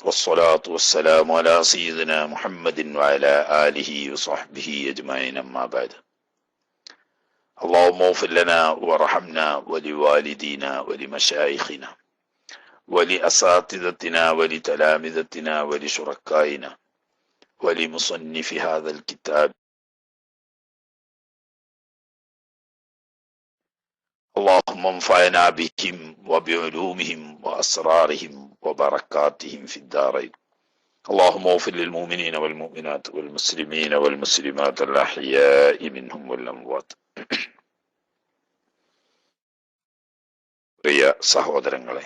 والصلاة والسلام على سيدنا محمد وعلى آله وصحبه أجمعين أما بعد اللهم اغفر لنا وارحمنا ولوالدينا ولمشايخنا ولأساتذتنا ولتلامذتنا ولشركائنا ولمصنف هذا الكتاب اللهم انفعنا بهم وبعلومهم وأسرارهم وبركاتهم في الدارين اللهم اغفر للمؤمنين والمؤمنات والمسلمين والمسلمات الأحياء منهم والأموات. പ്രിയ സഹോദരങ്ങളെ,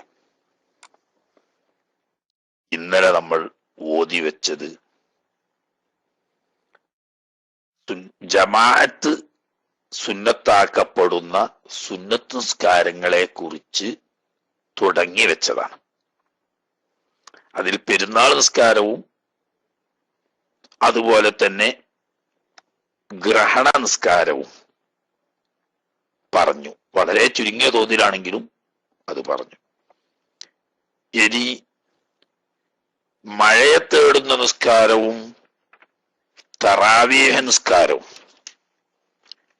ഇന്നലെ നമ്മൾ ഓതി വെച്ചത് ജമാഅത്ത് സുന്നത്താക്കപ്പെടുന്ന സുന്നത്ത് നിസ്കാരങ്ങളെ കുറിച്ച് തുടങ്ങി വെച്ചതാണ്. അതിൽ പെരുന്നാൾ നിസ്കാരവും അതുപോലെ തന്നെ ഗ്രഹണ നിസ്കാരവും പറഞ്ഞു. വളരെ ചുരുങ്ങിയ തോതിലാണെങ്കിലും അത് പറഞ്ഞു. ഇനി മഴയെ തേടുന്ന നിസ്കാരവും തറാവീഹ നിസ്കാരവും,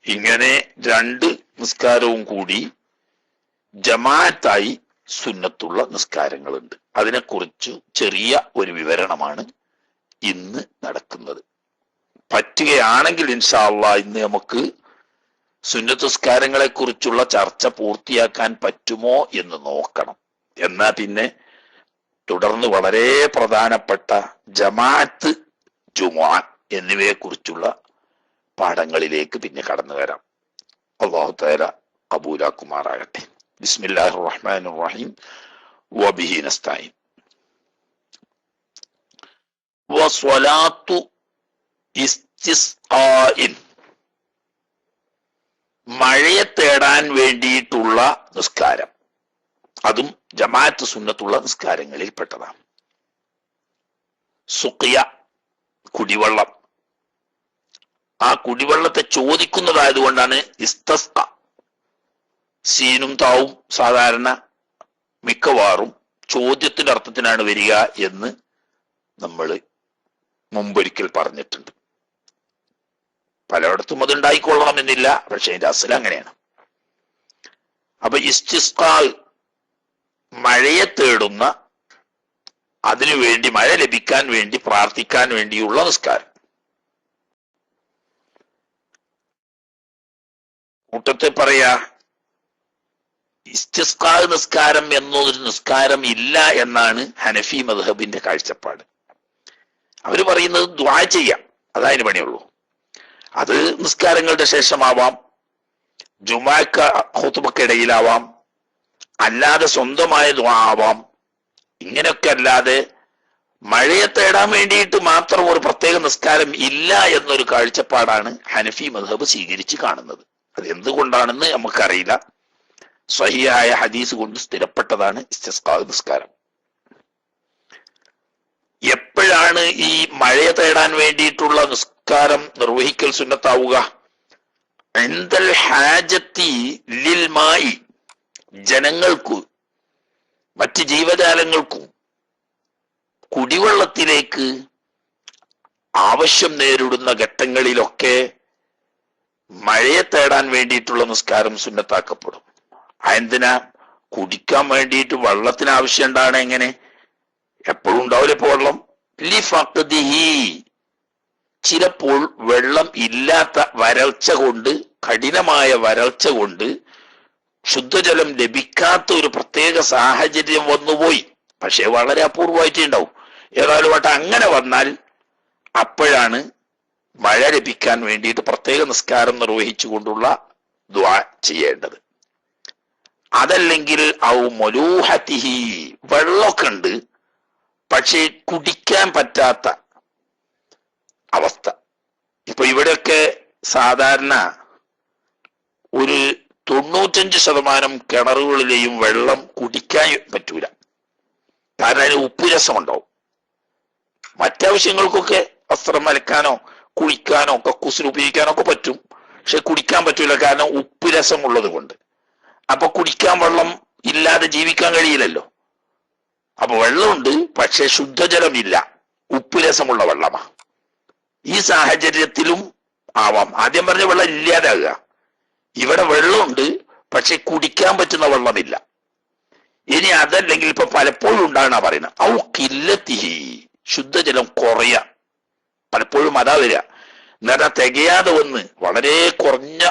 ഇങ്ങനെ രണ്ട് നിസ്കാരവും കൂടി ജമാഅത്തായി സുന്നത്തുള്ള നിസ്കാരങ്ങളുണ്ട്. അതിനെക്കുറിച്ച് ചെറിയ ഒരു വിവരണമാണ് ഇന്ന് നടക്കുന്നത്. പറ്റുകയാണെങ്കിൽ ഇൻഷാ അല്ലാഹ് ഇന്ന് നമുക്ക് സുന്നത്ത് നിസ്കാരങ്ങളെ കുറിച്ചുള്ള ചർച്ച പൂർത്തിയാക്കാൻ പറ്റുമോ എന്ന് നോക്കണം. എന്നാ പിന്നെ തുടർന്ന് വളരെ പ്രധാനപ്പെട്ട ജമാഅത്ത്, ജുമുഅ എന്നിവയെ കുറിച്ചുള്ള പാഠങ്ങളിലേക്ക് പിന്നെ കടന്നു വരാം. അല്ലാഹു തആല ഖബൂലാക്കുമാറാകട്ടെ. ബിസ്മില്ലാഹിർ റഹ്മാനിർ റഹീം വബിഹി നസ്തഈൻ. വസ്വലാത്തു ഇസ്തിസ്ഖാഇൻ, മഴയെ തേടാൻ വേണ്ടിയിട്ടുള്ള നിസ്കാരം, അതും ജമാഅത്ത് സുന്നത്തുള്ള നിസ്കാരങ്ങളിൽ പെട്ടതാണ്. സുഖിയ, കുടിവെള്ളം. ആ കുടിവെള്ളത്തെ ചോദിക്കുന്നതായതുകൊണ്ടാണ് ഇസ്തസ്ഖ. സീനും താവും സാധാരണ മിക്കവാറും ചോദ്യത്തിന്റെ അർത്ഥത്തിനാണ് വരിക എന്ന് നമ്മൾ മുമ്പൊരിക്കൽ പറഞ്ഞിട്ടുണ്ട്. പലയിടത്തും അത് ഉണ്ടായിക്കൊള്ളണമെന്നില്ല, പക്ഷെ അതിന്റെ അസൽ അങ്ങനെയാണ്. അപ്പൊ ഇസ്തിസ്ഖാ, മഴയെ തേടുന്ന, അതിനുവേണ്ടി മഴ ലഭിക്കാൻ വേണ്ടി പ്രാർത്ഥിക്കാൻ വേണ്ടിയുള്ള നിസ്കാരം. കൂട്ടത്തെ പറയാ, ഇസ്തിസ്ഖാ നിസ്കാരം എന്നൊരു നിസ്കാരം ഇല്ല എന്നാണ് ഹനഫി മദ്ഹബിന്റെ കാഴ്ചപ്പാട്. അവര് പറയുന്നത് ദുആ ചെയ്യാം, അതതിന് പണിയുള്ളൂ. അത് നിസ്കാരങ്ങളുടെ ശേഷമാവാം, ജുമുഅക്ക് ഖുതുബക്കിടയിലാവാം, അല്ലാതെ സ്വന്തമായ ദുആ ആവാം. ഇങ്ങനെയൊക്കെ അല്ലാതെ മഴയെ തേടാൻ വേണ്ടിയിട്ട് മാത്രം ഒരു പ്രത്യേക നിസ്കാരം ഇല്ല എന്നൊരു കാഴ്ചപ്പാടാണ് ഹനഫി മദ്ഹബ് സ്വീകരിച്ച് കാണുന്നത്. അത് എന്തുകൊണ്ടാണെന്ന് നമുക്കറിയില്ല. സ്വഹീഹായ ഹദീസ് കൊണ്ട് സ്ഥിരപ്പെട്ടതാണ് ഇസ്തിസ്ഖാ നിസ്കാരം. എപ്പോഴാണ് ഈ മഴയെ തേടാൻ വേണ്ടിയിട്ടുള്ള നിസ്കാരം നിർവഹിക്കൽ സുന്നത്താവുക? ഇൻദൽ ഹാജത്തി ലിൽ മായി, ജനങ്ങൾക്കു മറ്റ് ജീവജാലങ്ങൾക്കും കുടിവെള്ളത്തിലേക്ക് ആവശ്യം നേരിടുന്ന ഘട്ടങ്ങളിലൊക്കെ മഴയെ തേടാൻ വേണ്ടിയിട്ടുള്ള നിസ്കാരം സുന്നത്താക്കപ്പെടും. എന്തിനാ? കുടിക്കാൻ വേണ്ടിയിട്ട് വെള്ളത്തിന് ആവശ്യം ഉണ്ടാണ്. എങ്ങനെ? എപ്പോഴും ഉണ്ടാവില്ല ഇപ്പൊ വെള്ളം. ലിഫഖ്ദിഹി, ചിലപ്പോൾ വെള്ളം ഇല്ലാത്ത വരൾച്ച കൊണ്ട്, കഠിനമായ വരൾച്ച കൊണ്ട് ശുദ്ധജലം ലഭിക്കാത്ത ഒരു പ്രത്യേക സാഹചര്യം വന്നുപോയി. പക്ഷെ വളരെ അപൂർവമായിട്ടേ ഉണ്ടാവും. ഏതായാലും വട്ടം അങ്ങനെ വന്നാൽ അപ്പോഴാണ് മഴ ലഭിക്കാൻ വേണ്ടിയിട്ട് പ്രത്യേക നിസ്കാരം നിർവഹിച്ചുകൊണ്ടുള്ള ദുആ ചെയ്യേണ്ടത്. അതല്ലെങ്കിൽ ഔ മലൂഹത്തിഹി, വെള്ളമൊക്കെ ഉണ്ട് പക്ഷെ കുടിക്കാൻ പറ്റാത്ത അവസ്ഥ. ഇപ്പൊ ഇവിടെയൊക്കെ സാധാരണ ഒരു 95% കിണറുകളിലെയും വെള്ളം കുടിക്കാൻ പറ്റൂല. കാരണം അതിന് ഉപ്പുരസം ഉണ്ടാവും. മറ്റാവശ്യങ്ങൾക്കൊക്കെ വസ്ത്രം അലക്കാനോ കുളിക്കാനോ കക്കൂസിൽ ഉപയോഗിക്കാനോ ഒക്കെ പറ്റും. പക്ഷെ കുടിക്കാൻ പറ്റൂല, കാരണം ഉപ്പ് രസമുള്ളത് കൊണ്ട്. അപ്പൊ കുടിക്കാൻ വെള്ളം ഇല്ലാതെ ജീവിക്കാൻ കഴിയില്ലല്ലോ. അപ്പൊ വെള്ളമുണ്ട്, പക്ഷെ ശുദ്ധജലമില്ല, ഉപ്പുരസമുള്ള വെള്ളമാ. ഈ സാഹചര്യത്തിലും ആവാം. ആദ്യം പറഞ്ഞ വെള്ളം ഇല്ലാതാകുക. ഇവിടെ വെള്ളമുണ്ട്, പക്ഷെ കുടിക്കാൻ പറ്റുന്ന വെള്ളമില്ല. ഇനി അതല്ലെങ്കിൽ ഇപ്പൊ പലപ്പോഴും ഉണ്ടാകണ പറയുന്നത് ഔ കില്ലത്തിഹി, ശുദ്ധജലം കുറയാ. പലപ്പോഴും അതാ വരിക. എന്നാ തികയാതെ വന്ന് വളരെ കുറഞ്ഞ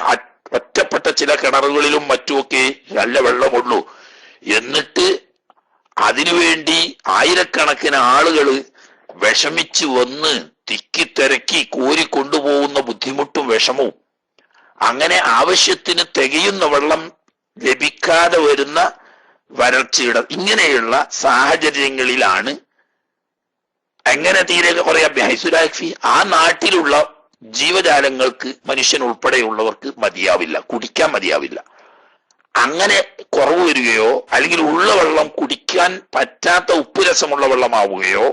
ഒറ്റപ്പെട്ട ചില കിണറുകളിലും മറ്റുമൊക്കെ നല്ല വെള്ളമുള്ളൂ. എന്നിട്ട് അതിനുവേണ്ടി ആയിരക്കണക്കിന് ആളുകൾ വിഷമിച്ച് വന്ന് തിക്കിത്തിരക്കി കോരിക്കൊണ്ടുപോകുന്ന ബുദ്ധിമുട്ടും വിഷമവും, അങ്ങനെ ആവശ്യത്തിന് തികയുന്ന വെള്ളം ലഭിക്കാതെ വരുന്ന വരൾച്ചയുടെ ഇങ്ങനെയുള്ള സാഹചര്യങ്ങളിലാണ് എങ്ങനെ തീരെ കുറയാ ബിഹൈസുലാഖി, ആ നാട്ടിലുള്ള ജീവജാലങ്ങൾക്ക് മനുഷ്യൻ ഉൾപ്പെടെയുള്ളവർക്ക് മതിയാവില്ല, കുടിക്കാൻ മതിയാവില്ല. അങ്ങനെ കുറവ് വരികയോ അല്ലെങ്കിൽ ഉള്ള വെള്ളം കുടിക്കാൻ പറ്റാത്ത ഉപ്പുരസമുള്ള വെള്ളമാവുകയോ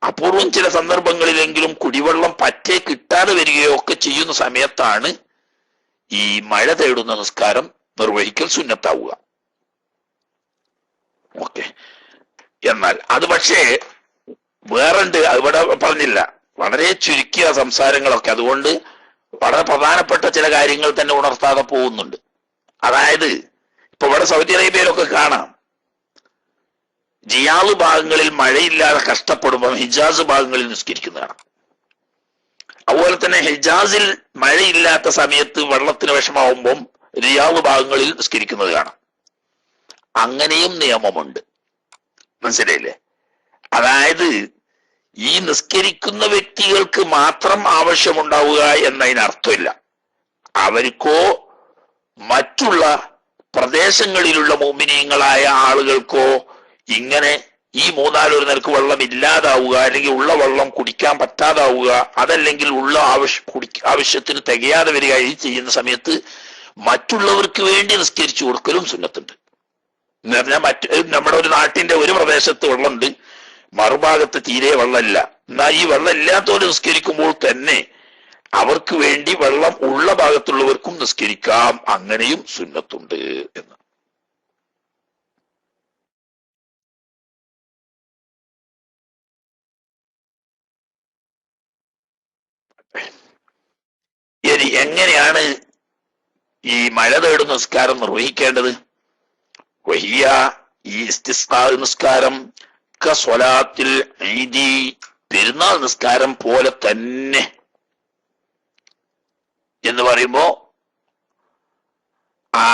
അപൂർവം ചില സന്ദർഭങ്ങളിലെങ്കിലും കുടിവെള്ളം പറ്റേ കിട്ടാതെ വരികയോ ഒക്കെ ചെയ്യുന്ന സമയത്താണ് ഈ മഴ തേടുന്ന നിസ്കാരം നിർവഹിക്കൽ സുന്നത്താവുക. ഓക്കെ. എന്നാൽ അത് പക്ഷേ വേറുണ്ട്, ഇവിടെ പറഞ്ഞില്ല, വളരെ ചുരുക്കിയ സംസാരങ്ങളൊക്കെ. അതുകൊണ്ട് വളരെ പ്രധാനപ്പെട്ട ചില കാര്യങ്ങൾ തന്നെ ഉണർത്താതെ പോകുന്നുണ്ട്. അതായത് ഇപ്പൊ ഇവിടെ സൗദി അറേബ്യയിലൊക്കെ കാണാം, ജിയാദ് ഭാഗങ്ങളിൽ മഴയില്ലാതെ കഷ്ടപ്പെടുമ്പോൾ ഹിജാസ് ഭാഗങ്ങളിൽ നിസ്കരിക്കുന്നതാണ്. അതുപോലെ തന്നെ ഹിജാസിൽ മഴയില്ലാത്ത സമയത്ത് വെള്ളത്തിന് വിഷമാവുമ്പം റിയാദ് ഭാഗങ്ങളിൽ നിസ്കരിക്കുന്നത് കാണാം. അങ്ങനെയും നിയമമുണ്ട്, മനസ്സിലായില്ലേ? അതായത് ഈ നിസ്കരിക്കുന്ന വ്യക്തികൾക്ക് മാത്രം ആവശ്യമുണ്ടാവുക എന്നതിനർത്ഥമില്ല. അവർക്കോ മറ്റുള്ള പ്രദേശങ്ങളിലുള്ള മുഅ്മിനീങ്ങളായ ആളുകൾക്കോ ഇങ്ങനെ ഈ മൂന്നാലൊരു നിരക്ക് വെള്ളം ഇല്ലാതാവുക, അല്ലെങ്കിൽ ഉള്ള വെള്ളം കുടിക്കാൻ പറ്റാതാവുക, അതല്ലെങ്കിൽ ഉള്ള ആവശ്യത്തിന് തികയാതെ വരിക ഈ ചെയ്യുന്ന സമയത്ത് മറ്റുള്ളവർക്ക് വേണ്ടി നിസ്കരിച്ചു കൊടുക്കലും സുന്നത്തുണ്ട്. എന്ന് പറഞ്ഞാൽ നമ്മുടെ ഒരു നാട്ടിന്റെ ഒരു പ്രദേശത്ത് വെള്ളമുണ്ട്, മറുഭാഗത്ത് തീരെ വെള്ളമില്ല. എന്നാൽ ഈ വെള്ളം ഇല്ലാത്തവർ നിസ്കരിക്കുമ്പോൾ തന്നെ അവർക്ക് വേണ്ടി വെള്ളം ഉള്ള ഭാഗത്തുള്ളവർക്കും നിസ്കരിക്കാം, അങ്ങനെയും സുന്നത്തുണ്ട് എന്ന്. ഇനി എങ്ങനെയാണ് ഈ മഴ തേടുന്ന നിസ്കാരം നിർവഹിക്കേണ്ടത്? വഹിയ, ഈ ഇസ്തിസ്ഖാ നിസ്കാരം സ്വലാത്തിൽ ഈദി, പെരുന്നാൾ നിസ്കാരം പോലെ തന്നെ എന്ന് പറയുമ്പോ ആ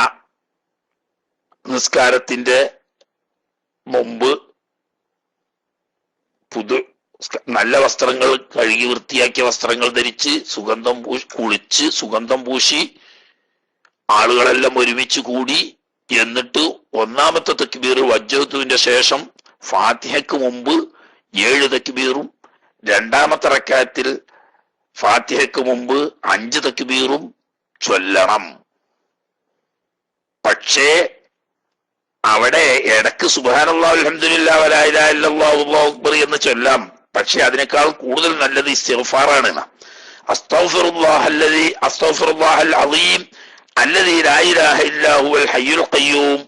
നിസ്കാരത്തിന്റെ മുമ്പ് നല്ല വസ്ത്രങ്ങൾ, കഴുകി വൃത്തിയാക്കിയ വസ്ത്രങ്ങൾ ധരിച്ച് കുളിച്ച് സുഗന്ധം പൂശി ആളുകളെല്ലാം ഒരുമിച്ച് കൂടി, എന്നിട്ട് ഒന്നാമത്തെ തക്ബീർ വജ്ജത്തുവിന്റെ ശേഷം ഫാത്തിഹയ്ക്ക് മുമ്പ് 7 തക്ബീറും, രണ്ടാമത്തെ റക്അത്തിൽ ഫാത്തിഹയ്ക്ക് മുമ്പ് 5 തക്ബീറും ചൊല്ലണം. പക്ഷേ അവിടെ ഇടക്ക് സുബ്ഹാനല്ലാഹ് അൽഹംദുലില്ലാഹ് വലാ ഇലാഹ ഇല്ലല്ലാഹു അല്ലാഹു അക്ബർ എന്ന് ചൊല്ലാം. പക്ഷെ അതിനേക്കാൾ കൂടുതൽ നല്ലത് ഇസ്തിഗ്ഫാറാണ്. അസ്തഗ്ഫിറുല്ലാഹൽ അസീം അല്ലദീ ലാ ഇലാഹ ഇല്ലാ ഹുവൽ ഹയ്യുൽ ഖയ്യൂം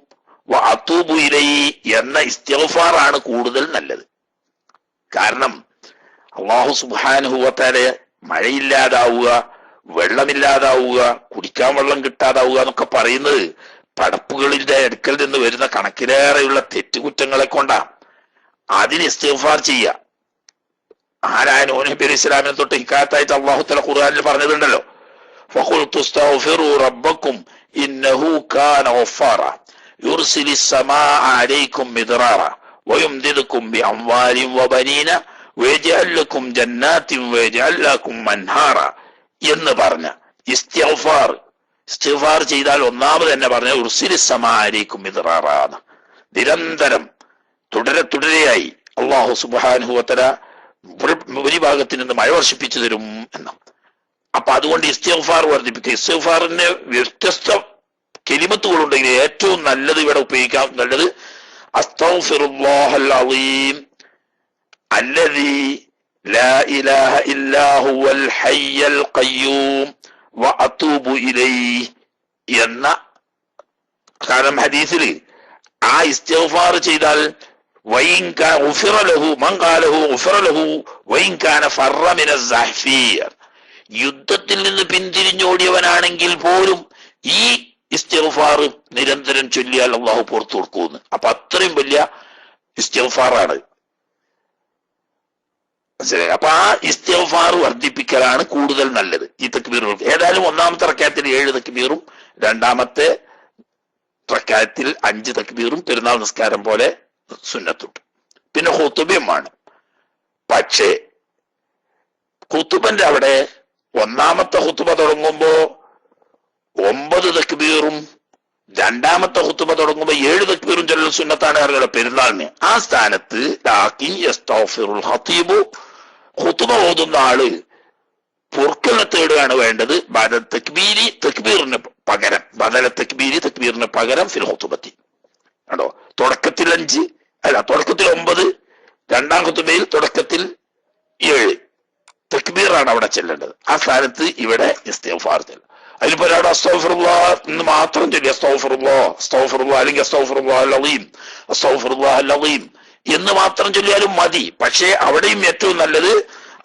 വഅതൂബു ഇലൈഹി എന്ന ഇസ്തിഗ്ഫാറാണ് കൂടുതൽ നല്ലത്. കാരണം അല്ലാഹു സുബ്ഹാനഹു വ തആല മഴയില്ലാതാവുക, വെള്ളമില്ലാതാവുക, കുടിക്കാൻ വെള്ളം കിട്ടാതാവുക എന്നൊക്കെ പറയുന്നത് പടപ്പുകളിന്റെ അടുക്കൽ നിന്ന് വരുന്ന കണക്കിലേറെയുള്ള തെറ്റുകുറ്റങ്ങളെ കൊണ്ടാ. അതിന് ഇസ്തിഗ്ഫാർ ചെയ്യുക. ആരായ നൂഹ് നബി അലൈഹി ഇസ്ലാമിനെ തൊട്ട് ഹിക്കായത്തായിട്ട് അല്ലാഹു തആല ഖുർആനിൽ പറഞ്ഞിട്ടുണ്ടല്ലോ, ഫഖുൽതു ഇസ്തഗ്ഫിറൂ റബ്ബക്കും ഇന്നഹു കാന ഗഫാറ യുർസിലിസ് സമാഅ അലൈക്കും മിദ്റാറ വയുംദിദുക്കും ബിഅംവാലിൻ വബനീന വയജ്അൽ ലക്കും ജന്നാത്തിൻ വയജ്അൽ ലക്കും അൻഹാറ എന്ന് പറഞ്ഞ ഇസ്തിഗ്ഫാർ ചെയ്താൽ ഒന്നാമത് തന്നെ പറഞ്ഞ ഉർസിലിസ് സമാഅ അലൈക്കും മിദ്റാറ, നിരന്തരം തുടരെയായി അല്ലാഹു സുബ്ഹാനഹു വ തആല ഭൂരിഭാഗത്തിൽ നിന്ന് മഴ വർഷിപ്പിച്ചു തരും എന്ന്. അപ്പൊ അതുകൊണ്ട് ഇസ്തിഗ്ഫാർ വർദ്ധിപ്പിക്കുക. ഇസ്തിഗ്ഫാറിന് വ്യത്യസ്ത കെലിമത്തുകളുണ്ടെങ്കിൽ ഏറ്റവും നല്ലത് ഇവിടെ ഉപയോഗിക്കാൻ നല്ലത് അസ്തഗ്ഫിറുല്ലാഹൽ അസീം അല്ലദീ ലാ ഇലാഹ ഇല്ലാ ഹുവൽ ഹയ്യുൽ ഖയ്യൂം വഅതൂബു ഇലൈഹി എന്ന. കാരണം ഹദീസിൽ ആ ഇസ്തിഗ്ഫാർ ചെയ്താൽ യുദ്ധത്തിൽ നിന്ന് പിന്തിരിഞ്ഞോടിയവനാണെങ്കിൽ പോലും ഈ ഇസ്തിഗ്ഫാർ നിരന്തരം ചൊല്ലിയാൽ അള്ളാഹു പുറത്തു കൊടുക്കുമെന്ന്. അപ്പൊ അത്രയും വലിയ ഇസ്തിഗ്ഫാറാണ്. മനസ്സിലായി? അപ്പൊ ആ ഇസ്തിഗ്ഫാർ വർദ്ധിപ്പിക്കലാണ് കൂടുതൽ നല്ലത് ഈ തക്ബീറുകൾ. ഏതായാലും ഒന്നാമത്തെ റക്അത്തിൽ 7 തക്ബീറും രണ്ടാമത്തെ റക്അത്തിൽ 5 തക്ബീറും പെരുന്നാൾ നിസ്കാരം പോലെ സുന്നത്തുണ്ട്. പിന്നെ ഖുതുബയുമാണ്. പക്ഷേ ഖുതുബന്റെ അവിടെ ഒന്നാമത്തെ ഖുതുബ തുടങ്ങുമ്പോ 9 തക്ബീറും രണ്ടാമത്തെ ഖുതുബ തുടങ്ങുമ്പോ 7 തക്ബീറും ചൊല്ലൽ സുന്നത്താണ് അറിയാലോ പെരുന്നാളിന്. ആ സ്ഥാനത്ത് ലാകിൻ യസ്തഗ്ഫിറുൽ ഖതീബു, ഖുതുബ ഓതുന്ന ആള് പൊറുക്കലിനെ തേടുകയാണ് വേണ്ടത്. ബദൽ തക്ബീരി, തക്ബീറിന് പകരം, ബദല തക്ബീരി, തക്ബീറിന് പകരം ഫിൽ ഖുതുബത്തി. കണ്ടോ, തുടക്കത്തിൽ 5 അല്ല, തുടക്കത്തിൽ 9, രണ്ടാം ഖുതുബയിൽ തുടക്കത്തിൽ 7 തക്ബീറാണ് അവിടെ ചെല്ലേണ്ടത്. ആ സ്ഥാനത്ത് ഇവിടെ ഇസ്തിഗ്ഫാർ ചെല്ലും. അതിലിപ്പോ ഒരാൾ അസ്തഗ്ഫിറുല്ലാഹ് എന്ന് മാത്രം ചൊല്ലി അസ്തഗ്ഫിറുല്ലാഹ് അസ്തഗ്ഫിറുല്ലാഹ് അല്ലെങ്കിൽ അസ്തഗ്ഫിറുല്ലാഹൽ അളീം അസ്തഗ്ഫിറുല്ലാഹൽ അളീം എന്ന് മാത്രം ചൊല്ലിയാലും മതി. പക്ഷേ അവിടെയും ഏറ്റവും നല്ലത്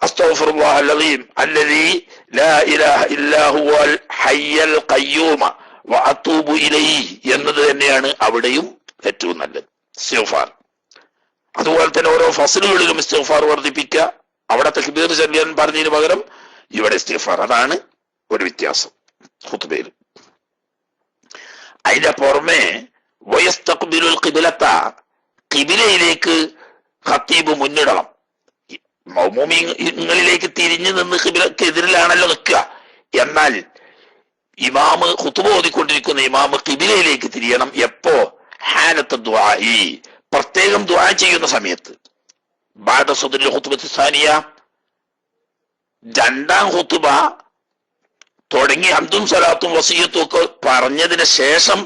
അസ്തഗ്ഫിറുല്ലാഹൽ അളീം അല്ലദീ ലാ ഇലാഹ ഇല്ലാ ഹുവൽ ഹയ്യൽ ഖയ്യൂമ വഅതൂബു ഇലൈഹി എന്നത് തന്നെയാണ് അവിടെയും ഏറ്റവും നല്ലത് ഇസ്തിഗ്ഫാർ. അതുപോലെ തന്നെ ഓരോ ഫസ്ലുകളിലും ഇസ്തിഗ്ഫാർ വർദ്ധിപ്പിക്കുക. അവിടെ തക്ബീർ ചൊല്ലാൻ പറഞ്ഞതിന് പകരം ഇവിടെ ഇസ്തിഗ്ഫാർ. അതാണ് ഒരു വ്യത്യാസം ഖുതുബയിൽ. അതിന്റെ പുറമെ വയസ്തഖ്ബിലുൽ ഖിബ്ലത, ഖിബ്ലയിലേക്ക് ഖതീബ് മുന്നിടണം. മൗമൂമിങ്ങളിലേക്ക് തിരിഞ്ഞു നിന്ന് ഖിബ്ലക്കെതിരിലാണല്ലോ നിൽക്കുക. എന്നാൽ ഇമാമ് ഖുതുബ ഓതിക്കൊണ്ടിരിക്കുന്ന ഇമാമ് ഖിബ്ലയിലേക്ക് തിരിയണം. എപ്പോ? ഹാലത്ത് ദുആഇ, പ്രത്യേകം ദുആ ചെയ്യുന്ന സമയത്ത്. ബഅദ സദ്രിൽ ഖുതുബത്തി സാനിയ, രണ്ടാം ഖുതുബ തുടങ്ങി ഹംദും സലാത്തും വസിയത്തും ഒക്കെ പറഞ്ഞതിന് ശേഷം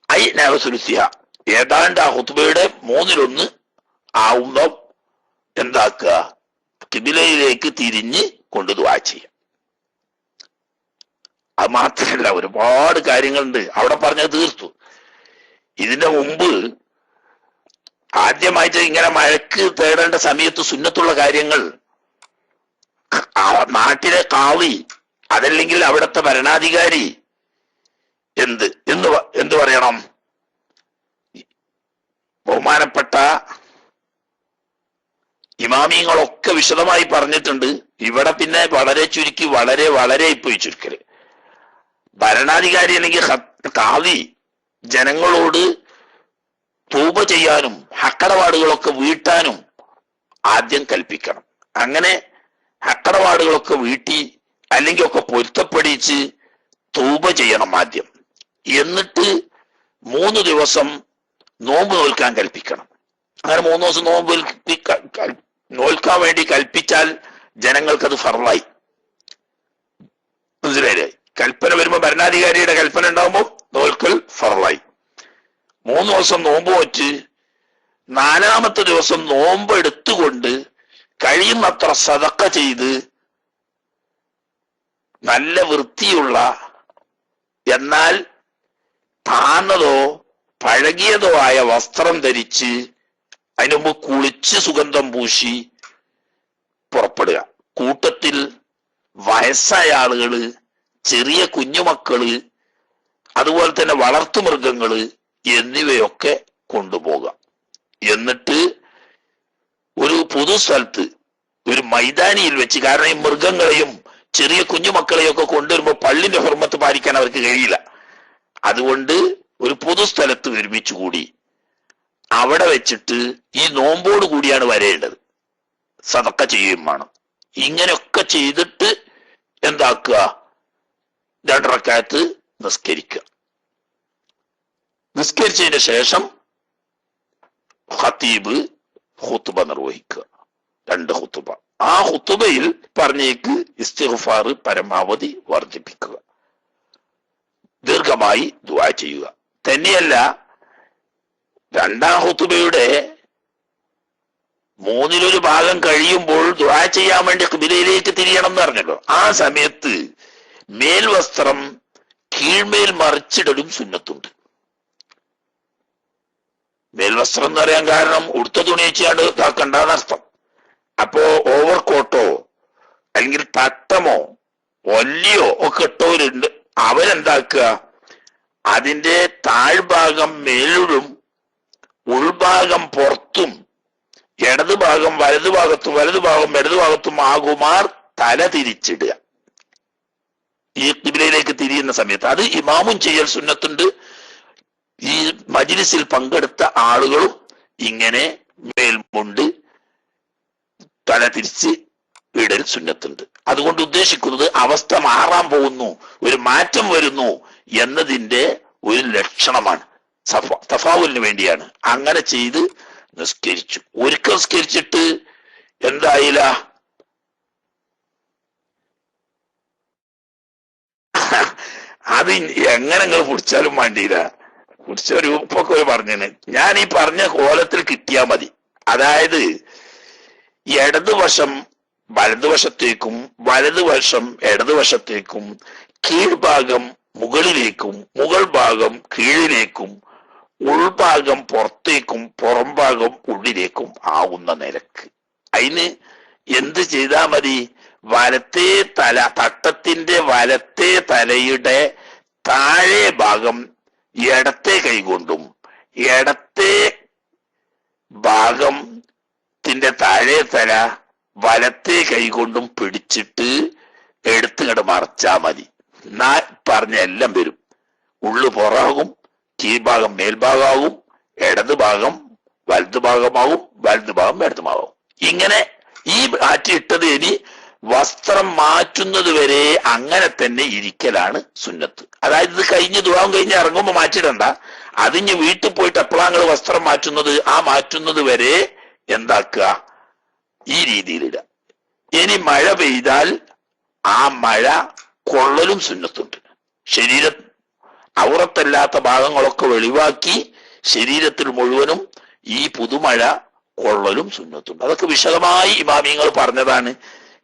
ഐ നവസുലുസിഹ, ഏതാണ്ട് ആ ഖുതുബയുടെ 1/3 ആവുന്ന എന്താക്കുക? ഖിബ്ലയിലേക്ക് തിരിഞ്ഞ് കൊണ്ട് ദുആ ചെയ്യാം. അത് മാത്രമല്ല, ഒരുപാട് കാര്യങ്ങളുണ്ട്. അവിടെ പറഞ്ഞത് തീർത്തു. ഇതിന്റെ മുമ്പ് ആദ്യമായിട്ട് ഇങ്ങനെ മഴക്ക് തേടേണ്ട സമയത്ത് സുന്നത്തുള്ള കാര്യങ്ങൾ നാട്ടിലെ കാളി അതല്ലെങ്കിൽ അവിടുത്തെ ഭരണാധികാരി എന്ത് പറയണം? ബഹുമാനപ്പെട്ട ഇമാമിങ്ങളൊക്കെ വിശദമായി പറഞ്ഞിട്ടുണ്ട്. ഇവിടെ പിന്നെ വളരെ ചുരുക്കി, വളരെ പോയി ചുരുക്കല്. ഭരണാധികാരി അല്ലെങ്കിൽ കാളി ജനങ്ങളോട് തൗബ ചെയ്യാനും ഹക്കടപാടുകളൊക്കെ വീട്ടാനും ആദ്യം കൽപ്പിക്കണം. അങ്ങനെ ഹക്കടപാടുകളൊക്കെ വീട്ടി അല്ലെങ്കിൽ ഒക്കെ പൊരുത്തപ്പെടിച്ച് തൗബ ചെയ്യണം ആദ്യം. എന്നിട്ട് 3 ദിവസം നോമ്പ് നോൽക്കാൻ കൽപ്പിക്കണം. അങ്ങനെ 3 ദിവസം നോമ്പ് നോൽക്കാൻ വേണ്ടി കൽപ്പിച്ചാൽ ജനങ്ങൾക്കത് ഫർളായി. മനസ്സിലായില്ലേ? കൽപ്പന വരുമ്പോ, ഭരണാധികാരിയുടെ കൽപ്പന ഉണ്ടാകുമ്പോൾ നോൽക്കൽ ഫർളായി. 3 ദിവസം നോമ്പ് വച്ച് 4ാമത്തെ ദിവസം നോമ്പ് എടുത്തുകൊണ്ട് കഴിയുന്നത്ര സദഖ ചെയ്ത് നല്ല വൃത്തിയുള്ള എന്നാൽ താന്നതോ പഴകിയതോ ആയ വസ്ത്രം ധരിച്ച് അതിനു മുമ്പ് കുളിച്ച് സുഗന്ധം പൂശി പുറപ്പെടുക. കൂട്ടത്തിൽ വയസ്സായ ആളുകള്, ചെറിയ കുഞ്ഞുമക്കള്, അതുപോലെ തന്നെ വളർത്തുമൃഗങ്ങള് എന്നിവയൊക്കെ കൊണ്ടുപോകാം. എന്നിട്ട് ഒരു പൊതു സ്ഥലത്ത്, ഒരു മൈതാനിയിൽ വെച്ച്, കാരണം ഈ മൃഗങ്ങളെയും ചെറിയ കുഞ്ഞുമക്കളെയും ഒക്കെ കൊണ്ടുവരുമ്പോൾ പള്ളിന്റെ ഹുർമത്ത് പാലിക്കാൻ അവർക്ക് കഴിയില്ല. അതുകൊണ്ട് ഒരു പൊതുസ്ഥലത്ത് ഒരുമിച്ച് കൂടി അവിടെ വെച്ചിട്ട് ഈ നോമ്പോട് കൂടിയാണ് വരേണ്ടത്. സദഖ ചെയ്യുകയും വേണം. ഇങ്ങനെയൊക്കെ ചെയ്തിട്ട് എന്താക്കുക? 2 റക്അത്ത് നിസ്കരിക്കുക. നിസ്കരിച്ചതിന് ശേഷം ഖതീബ് ഖുതുബ നിർവഹിക്കുക. 2 ഖുതുബ. ആ ഖുതുബയിൽ പറഞ്ഞേക്ക് ഇസ്തിഗ്ഫാർ പരമാവധി വർദ്ധിപ്പിക്കുക, ദീർഘമായി ദുആ ചെയ്യുക. തന്നെയല്ല, 2ാം ഖുതുബയുടെ 1/3 ഭാഗം കഴിയുമ്പോൾ ദുആ ചെയ്യാൻ വേണ്ടി ഖിബ്ലയിലേക്ക് തിരിയണം എന്ന് പറഞ്ഞല്ലോ. ആ സമയത്ത് മേൽവസ്ത്രം കീഴ്മേൽ മറിച്ചിടലും സുന്നത്തുണ്ട്. മേൽവസ്ത്രം എന്ന് പറയാൻ കാരണം ഉടുത്ത തുണി വെച്ചാണ്ട് ഇതാക്കണ്ടെന്നർത്ഥം. അപ്പോ ഓവർ കോട്ടോ അല്ലെങ്കിൽ തട്ടമോ ഒല്ലിയോ ഒക്കെ ഇട്ടവരുണ്ട്. അവരെന്താക്കുക, അതിന്റെ താഴ്ഭാഗം മേലും ഉൾഭാഗം പുറത്തും ഇടതുഭാഗം വലതുഭാഗത്തും വലതുഭാഗം ഇടതുഭാഗത്തും ആകുമാർ തല തിരിച്ചിടുക ഈ ഖിബ്ലയിലേക്ക് തിരിയുന്ന സമയത്ത്. അത് ഇമാമും ചെയ്യൽ സുന്നത്തുണ്ട്. ഈ മജ്ലിസിൽ പങ്കെടുത്ത ആളുകളും ഇങ്ങനെ മേൽമുണ്ട് തല തിരിച്ച് ഇടൽ സുന്നത്തുണ്ട്. അതുകൊണ്ട് ഉദ്ദേശിക്കുന്നത് അവസ്ഥ മാറാൻ പോകുന്നു, ഒരു മാറ്റം വരുന്നു എന്നതിന്റെ ഒരു ലക്ഷണമാണ്, തഫാവുലിന് വേണ്ടിയാണ്. അങ്ങനെ ചെയ്ത് നിസ്കരിച്ചു. ഒരിക്കൽ നിസ്കരിച്ചിട്ട് എന്തായില്ല, അത് എങ്ങനെ നിങ്ങൾ പിടിച്ചാലും വേണ്ടിയില്ല. പിടിച്ച രൂപമൊക്കെ പറഞ്ഞിന്. ഞാൻ ഈ പറഞ്ഞ കോലത്തിൽ കിട്ടിയാ മതി. അതായത് ഇടതുവശം വലതുവശത്തേക്കും വലതുവശം ഇടതുവശത്തേക്കും കീഴ്ഭാഗം മുകളിലേക്കും മുകൾ ഭാഗം കീഴിലേക്കും ഉൾഭാഗം പുറത്തേക്കും പുറം ഭാഗം ഉള്ളിലേക്കും ആവുന്ന നിലക്ക്. അതിന് എന്ത് ചെയ്താ മതി? വലത്തേ തല, തട്ടത്തിന്റെ വലത്തേ തലയുടെ താഴെ ഭാഗം ഇടത്തെ കൈകൊണ്ടും ഇടത്തെ ഭാഗത്തിന്റെ താഴെ തല വലത്തെ കൈകൊണ്ടും പിടിച്ചിട്ട് എടുത്തുകണ്ട് മറച്ചാ മതി. എന്നാ പറഞ്ഞ എല്ലാം വരും. ഉള്ളു പുറമാകും, കീഴ്ഭാഗം മേൽഭാഗമാകും, ഇടതുഭാഗം വലതുഭാഗമാകും, വലതുഭാഗം ഇടതുഭാഗം. ഇങ്ങനെ ഈ മാറ്റിയിട്ടത് ഇനി വസ്ത്രം മാറ്റുന്നത് വരെ അങ്ങനെ തന്നെ ഇരിക്കലാണ് സുന്നത്ത്. അതായത് ഇത് കഴിഞ്ഞ് ദുആവും കഴിഞ്ഞ് ഇറങ്ങുമ്പോ മാറ്റിടണ്ട. അതിഞ്ഞ് വീട്ടിൽ പോയിട്ട് എപ്പോഴാങ്ങൾ വസ്ത്രം മാറ്റുന്നത്, ആ മാറ്റുന്നത് വരെ എന്താക്കുക, ഈ രീതിയിലിടുക. ഇനി മഴ പെയ്താൽ ആ മഴ കൊള്ളലും സുന്നത്തുണ്ട്. ഔറത്തല്ലാത്ത ഭാഗങ്ങളൊക്കെ വെളിവാക്കി ശരീരത്തിൽ മുഴുവനും ഈ പുതുമഴ കൊള്ളലും സുന്നത്തുണ്ട്. അതൊക്കെ വിശദമായി ഇമാമിയങ്ങൾ പറഞ്ഞതാണ്.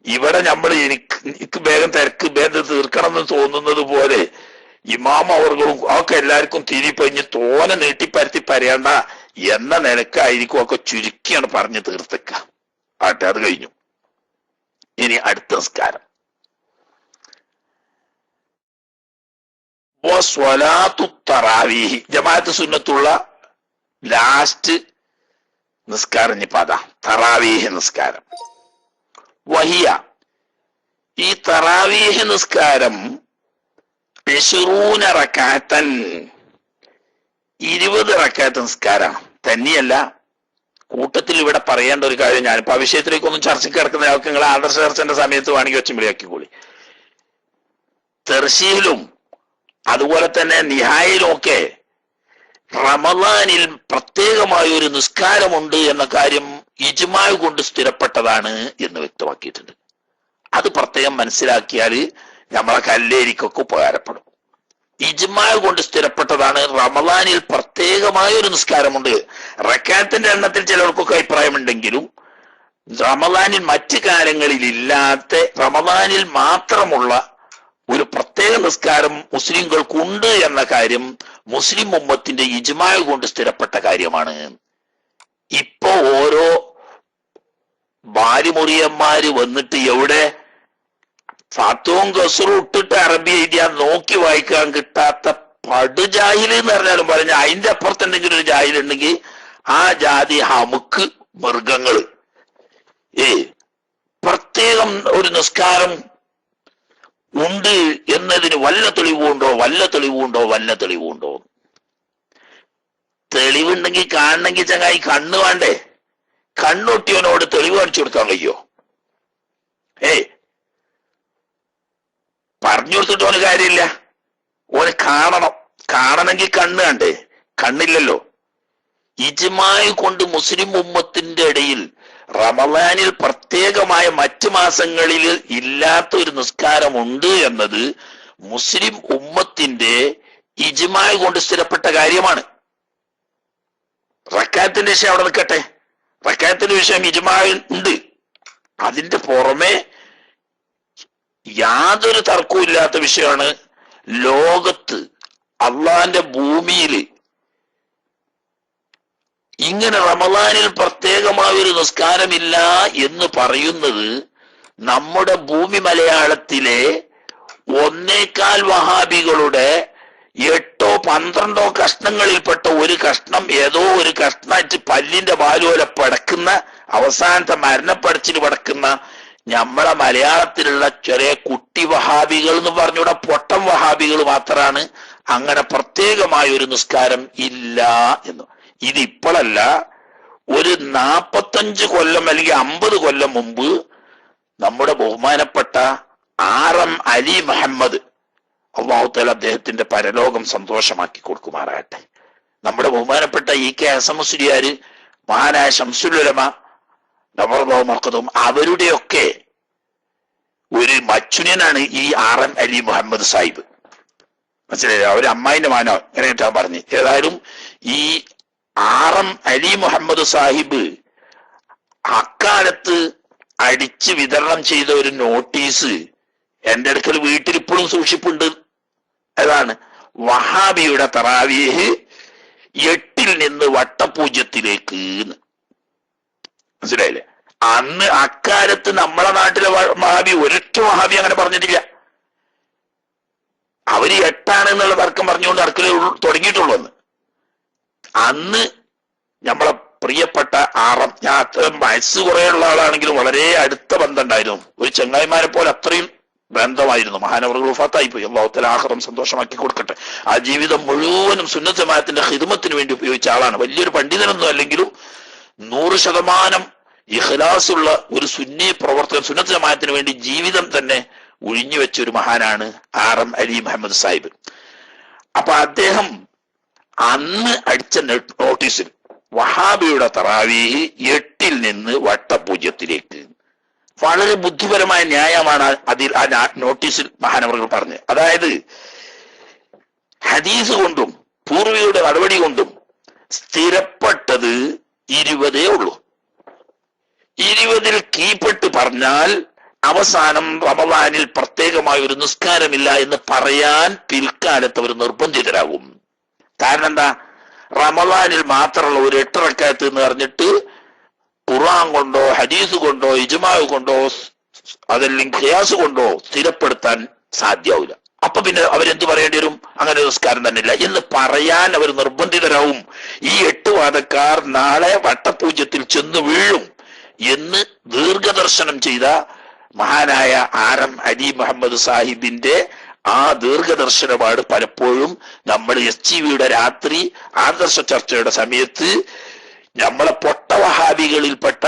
ഇവിടെ നമ്മൾ എനിക്ക് വേഗം ഭേദം തീർക്കണം എന്ന് തോന്നുന്നത് പോലെ ഇമാം അവർകളും ഒക്കെ എല്ലാവർക്കും തിരിപ്പഞ്ഞ് തോനെ നീട്ടിപ്പരത്തി പറയണ്ട എന്ന നിലക്കായിരിക്കും ഒക്കെ ചുരുക്കിയാണ് പറഞ്ഞ് തീർത്തേക്ക. ആട്ടെ, അത് കഴിഞ്ഞു. ഇനി അടുത്ത നിസ്കാരം തറാവീഹ്, ജമാഅത്ത് സുന്നത്തുള്ള ലാസ്റ്റ് നിസ്കാരം. ഇനിയിപ്പോ അതാ തറാവീഹ് നിസ്കാരം. വഹിയ, ഈ തറാവീഹ് നിസ്കാരം 20 റക്അത്തൻ, 20 റക്അത്ത് നിസ്കാരമാണ്. തന്നെയല്ല, കൂട്ടത്തിൽ ഇവിടെ പറയേണ്ട ഒരു കാര്യം, ഞാനിപ്പോ ആ വിഷയത്തിലേക്കൊന്നും ചർച്ചയ്ക്ക് കിടക്കുന്ന ആൾക്ക് നിങ്ങൾ ആദർശ ചർച്ചന്റെ സമയത്ത് വേണമെങ്കിൽ വെച്ചുമ്പിളിയാക്കിക്കോളി. തെർശീലും അതുപോലെ തന്നെ നിഹായിലും ഒക്കെ റമദാനിൽ പ്രത്യേകമായ ഒരു നിസ്കാരമുണ്ട് എന്ന കാര്യം ഇജ്മാ കൊണ്ട് സ്ഥിരപ്പെട്ടതാണ് എന്ന് വ്യക്തമാക്കിയിട്ടുണ്ട്. അത് പ്രത്യേകം മനസ്സിലാക്കിയാൽ നമ്മളെ കല്ലേരിക്കൊക്കെ ഉപകാരപ്പെടും. ഇജ്മാ കൊണ്ട് സ്ഥിരപ്പെട്ടതാണ്, റമദാനിൽ പ്രത്യേകമായ ഒരു നിസ്കാരമുണ്ട്. റക്അത്തിന്റെ എണ്ണത്തിൽ ചിലർക്കൊക്കെ അഭിപ്രായമുണ്ടെങ്കിലും റമദാനിൽ മറ്റു കാലങ്ങളിൽ ഇല്ലാത്ത, റമദാനിൽ മാത്രമുള്ള ഒരു പ്രത്യേക നിസ്കാരം മുസ്ലിംകൾക്കുണ്ട് എന്ന കാര്യം മുസ്ലിം ഉമ്മത്തിന്റെ ഇജ്മാ കൊണ്ട് സ്ഥിരപ്പെട്ട കാര്യമാണ്. ഇപ്പോ ഓരോ ഭാര്യമുറിയന്മാര് വന്നിട്ട് എവിടെ ഫാത്തവും ഗസറും ഇട്ടിട്ട് അറബി എഴുതിയാൽ നോക്കി വായിക്കാൻ കിട്ടാത്ത പടുജാഹില് എന്ന് പറഞ്ഞാലും പറഞ്ഞ അതിന്റെ അപ്പുറത്ത് എന്തെങ്കിലും ഒരു ജാഹിൽ ഉണ്ടെങ്കിൽ ആ ജാതി ഹമുക്ക് മൃഗങ്ങള്. പ്രത്യേകം ഒരു നിസ്കാരം ഉണ്ട് എന്നതിന് വല്ല തെളിവുണ്ടോ, വല്ല തെളിവുണ്ടോ, വല്ല തെളിവുണ്ടോ? തെളിവുണ്ടെങ്കിൽ കാണണമെങ്കിൽ ചങ്ങായി കണ്ണ് വേണ്ടേ? കണ്ണൊട്ടിയവനോട് തെളിവ് കാണിച്ചു കൊടുക്കാൻ കഴിയോ? പറഞ്ഞു കൊടുത്തിട്ട് ഓന് കാര്യമില്ല. ഓന് കാണണം. കാണണമെങ്കിൽ കണ്ണ് കണ്ടേ? കണ്ണില്ലല്ലോ. ഇജ്മാഅ് കൊണ്ട് മുസ്ലിം ഉമ്മത്തിന്റെ ഇടയിൽ റമദാനിൽ പ്രത്യേകമായ മറ്റു മാസങ്ങളിൽ ഇല്ലാത്ത ഒരു നിസ്കാരമുണ്ട് എന്നത് മുസ്ലിം ഉമ്മത്തിന്റെ ഇജ്മാഅ് കൊണ്ട് സ്ഥിരപ്പെട്ട കാര്യമാണ്. റക്അത്തിന്റെ വിഷയം അവിടെ നിൽക്കട്ടെ. റക്അത്തിന്റെ വിഷയം ഇജ്മാഅ് ഉണ്ട്. അതിന്റെ പുറമെ യാതൊരു തർക്കവും ഇല്ലാത്ത വിഷയമാണ് ലോകത്ത് അള്ളാന്റെ ഭൂമിയിൽ ഇങ്ങനെ റമദാനിൽ പ്രത്യേകമായ ഒരു നിസ്കാരമില്ല എന്ന് പറയുന്നത് നമ്മുടെ ഭൂമി മലയാളത്തിലെ 1.25 വഹാബികളുടെ 8 12 കഷ്ണങ്ങളിൽപ്പെട്ട ഒരു കഷ്ണം ഏതോ ഒരു കഷ്ണായിട്ട് പല്ലിന്റെ പാലുപോലെ പടക്കുന്ന അവസാനത്തെ മരണപ്പടച്ചിൽ പടക്കുന്ന നമ്മളെ മലയാളത്തിലുള്ള ചെറിയ കുട്ടി വഹാബികൾ എന്ന് പറഞ്ഞൂടെ പൊട്ടം വഹാബികൾ മാത്രമാണ് അങ്ങനെ പ്രത്യേകമായ ഒരു നിസ്കാരം ഇല്ല എന്ന്. ഇത് ഇപ്പോഴല്ല, ഒരു 45 കൊല്ലം അല്ലെങ്കിൽ 50 കൊല്ലം മുമ്പ് നമ്മുടെ ബഹുമാനപ്പെട്ട RM അലി മുഹമ്മദ്, അല്ലാഹു തആല അദ്ദേഹത്തിന്റെ പരലോകം സന്തോഷമാക്കി കൊടുക്കുമാറാകട്ടെ, നമ്മുടെ ബഹുമാനപ്പെട്ട EK ഹസൻ മുസ്ലിയാർ, മഹാനായ ശംസുൽ ഉലമ നവറല്ലാഹു മർഖദും, അവരുടെയൊക്കെ ഒരു മച്ചുനനാണ് ഈ RM അലി മുഹമ്മദ് സാഹിബ്. മനസ്സിലായോ? അവര് അമ്മായിന്റെ മാനോ എങ്ങനെയാ പറഞ്ഞു. ഏതായാലും ഈ RM അലി മുഹമ്മദ് സാഹിബ് അക്കാലത്ത് അടിച്ച് വിതരണം ചെയ്ത ഒരു നോട്ടീസ് എന്റെ അടുക്കൽ വീട്ടിൽ ഇപ്പോഴും സൂക്ഷിപ്പുണ്ട്. അതാണ് വഹാബിയുടെ തറാവീഹ് 8 നിന്ന് വട്ടപൂജ്യത്തിലേക്ക്. മനസ്സിലായില്ലേ? അന്ന് അക്കാലത്ത് നമ്മളെ നാട്ടിലെ വഹാബി ഒരൊറ്റ വഹാബി അങ്ങനെ പറഞ്ഞിട്ടില്ല. അവര് 8 എന്നുള്ള തർക്കം പറഞ്ഞുകൊണ്ട് തർക്കൽ തുടങ്ങിയിട്ടുള്ളൂ. അന്ന് നമ്മളെ പ്രിയപ്പെട്ട RM, ഞാൻ അത്ര വയസ്സ് കുറേയുള്ള ആളാണെങ്കിലും വളരെ അടുത്ത ബന്ധം ഉണ്ടായിരുന്നു. ഒരു ചങ്ങായിമാരെ പോലെ അത്രയും ബന്ധമായിരുന്നു. മഹാനവറുകൾ വഫാത്തായി പോയി, അല്ലാഹു തആല ആഖിറം സന്തോഷമാക്കി കൊടുക്കട്ടെ. ആ ജീവിതം മുഴുവനും സുന്നത്ത് ജമാഅത്തിന്റെ ഖിദ്മത്തിന് വേണ്ടി ഉപയോഗിച്ച ആളാണ്. വലിയൊരു പണ്ഡിതനൊന്നും അല്ലെങ്കിലും 100% ഇഖ്ലാസുള്ള ഒരു സുന്നി പ്രവർത്തകൻ, സുന്നത്ത് ജമാഅത്തിന് വേണ്ടി ജീവിതം തന്നെ ഒഴിഞ്ഞു വെച്ച ഒരു മഹാനാണ് RM അലി മുഹമ്മദ് സാഹിബ്. അപ്പൊ അദ്ദേഹം അന്ന് അടിച്ച നോട്ടീസിൽ വഹാബിയുടെ തറാവീഹ് 8 നിന്ന് വട്ടപൂജ്യത്തിലേക്ക്, വളരെ ബുദ്ധിപരമായ ന്യായമാണ് അതിൽ ആ നോട്ടീസിൽ മഹാനവറുകൾ പറഞ്ഞത്. അതായത് ഹദീസ് കൊണ്ടും പൂർവികരുടെ നടപടി കൊണ്ടും സ്ഥിരപ്പെട്ടത് 20 ഉള്ളൂ. 20 കീഴ്പ്പെട്ട് പറഞ്ഞാൽ അവസാനം റമദാനിൽ പ്രത്യേകമായ ഒരു നിസ്കാരമില്ല എന്ന് പറയാൻ പിൽക്കാലത്ത് അവർ നിർബന്ധിതരാകും. കാരണം എന്താ? റമദാനിൽ മാത്രമുള്ള ഒരു 8 റക്അത്ത് എന്ന് പറഞ്ഞിട്ട് ഖുർആൻ കൊണ്ടോ ഹദീസ് കൊണ്ടോ ഇജ്മാഅ് കൊണ്ടോ അതല്ലെങ്കിൽ ഖിയാസ് കൊണ്ടോ സ്ഥിരപ്പെടുത്താൻ സാധ്യമാവില്ല. അപ്പൊ പിന്നെ അവരെന്ത് പറയേണ്ടി വരും? അങ്ങനെ നിസ്കാരം തന്നെ ഇല്ല എന്ന് പറയാൻ അവർ നിർബന്ധിതരാവും. ഈ 8 വാദക്കാർ നാളെ വട്ടപൂജ്യത്തിൽ ചെന്ന് വീഴും എന്ന് ദീർഘദർശനം ചെയ്ത മഹാനായ RM അലി മുഹമ്മദ് സാഹിബിന്റെ ആ ദീർഘദർശനമാണ് പലപ്പോഴും നമ്മൾ SGVയുടെ രാത്രി ആദർശ ചർച്ചയുടെ സമയത്ത് നമ്മളെ പൊട്ട വഹാബികളിൽപ്പെട്ട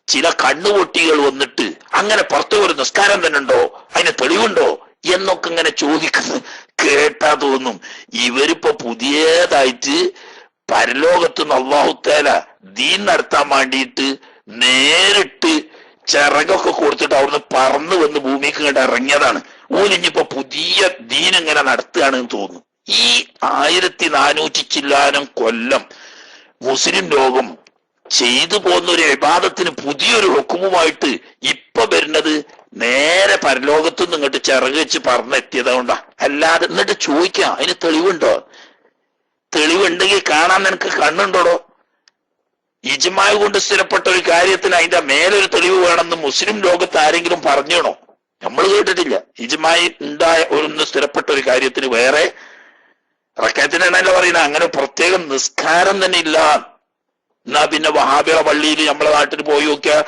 ചില കണ്ണുപൊട്ടികൾ വന്നിട്ട് അങ്ങനെ പുറത്തു ഒരു നിസ്കാരം തന്നെ ഉണ്ടോ, അതിന് തെളിവുണ്ടോ എന്നൊക്കെ ഇങ്ങനെ ചോദിക്കുന്നത് കേട്ടാ തോന്നും ഇവരിപ്പോ പുതിയതായിട്ട് പരലോകത്തുനിന്ന് അല്ലാഹു തആല ദീൻ നടത്താൻ വേണ്ടിയിട്ട് നേരിട്ട് ചിറകൊക്കെ കൊടുത്തിട്ട് അവിടുന്ന് പറന്നു വന്ന് ഭൂമിക്ക് കണ്ട് ഇറങ്ങിയതാണ്. ഓലിഞ്ഞിപ്പോ പുതിയ ദീൻ ഇങ്ങനെ നടത്തുകയാണെന്ന് തോന്നുന്നു. ഈ 1400 ചില്ലാനം കൊല്ലം മുസ്ലിം ലോകം ചെയ്തു പോകുന്ന ഒരു ഇബാദത്തിന് പുതിയൊരു ഹുക്കുമുമായിട്ട് ഇപ്പൊ വരുന്നത് നേരെ പരലോകത്തുനിന്ന് ഇങ്ങോട്ട് ചിറക് വെച്ച് പറന്നെത്തിയതുകൊണ്ടാ. അല്ലാതെ എന്നിട്ട് ചോദിക്കാം അതിന് തെളിവുണ്ടോ? തെളിവുണ്ടെങ്കിൽ കാണാൻ നിനക്ക് കണ്ണുണ്ടോടോ? ഇജ്മാഅ് കൊണ്ട് സ്ഥിരപ്പെട്ട ഒരു കാര്യത്തിന് അതിന്റെ മേലൊരു തെളിവ് വേണമെന്ന് മുസ്ലിം ലോകത്ത് ആരെങ്കിലും പറഞ്ഞണോ? നമ്മൾ കേട്ടിട്ടില്ല. ഇജ്മാഅ് ഉണ്ടായ ഒന്ന് സ്ഥിരപ്പെട്ട ഒരു കാര്യത്തിന് വേറെ റക്അത്തിനാണല്ലോ പറയുന്നത്. അങ്ങനെ പ്രത്യേകം നിസ്കാരം തന്നെ ഇല്ല. എന്നാ പിന്നെ വഹാബിയുടെ പള്ളിയിൽ നമ്മളെ നാട്ടിൽ പോയി നോക്കിയാൽ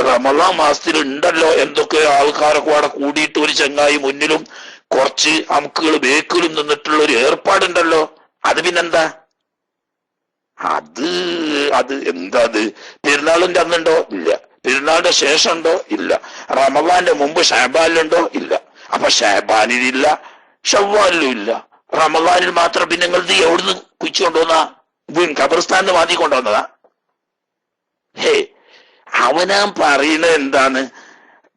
റമളാൻ മാസത്തിൽ ഉണ്ടല്ലോ എന്തൊക്കെ ആൾക്കാരൊക്കെ അവിടെ കൂടിയിട്ട് ഒരു ചങ്ങായി മുന്നിലും കുറച്ച് അമുക്കുകൾ ബേക്കിലും നിന്നിട്ടുള്ള ഒരു ഏർപ്പാടുണ്ടല്ലോ. അത് പിന്നെന്താ? അത് എന്താ? അത് പെരുന്നാളിന്റെ അന്നുണ്ടോ? ഇല്ല. പെരുന്നാളിന്റെ ശേഷം ഉണ്ടോ? ഇല്ല. റമളാന്റെ മുമ്പ് ഷഅബാനിലുണ്ടോ? ഇല്ല. അപ്പൊ ഷഅബാനിലില്ല, ഷവ്വാലിലും ഇല്ല, റമളാനിൽ മാത്രം. പിന്നെ നിങ്ങൾ ഇത് എവിടുന്ന് കുഴിച്ചു കൊണ്ടുവന്നാ? ഖബർസ്ഥാനിന്ന് മാറ്റി കൊണ്ടുവന്നതാ? അവനാൻ പറയുന്നത് എന്താണ്?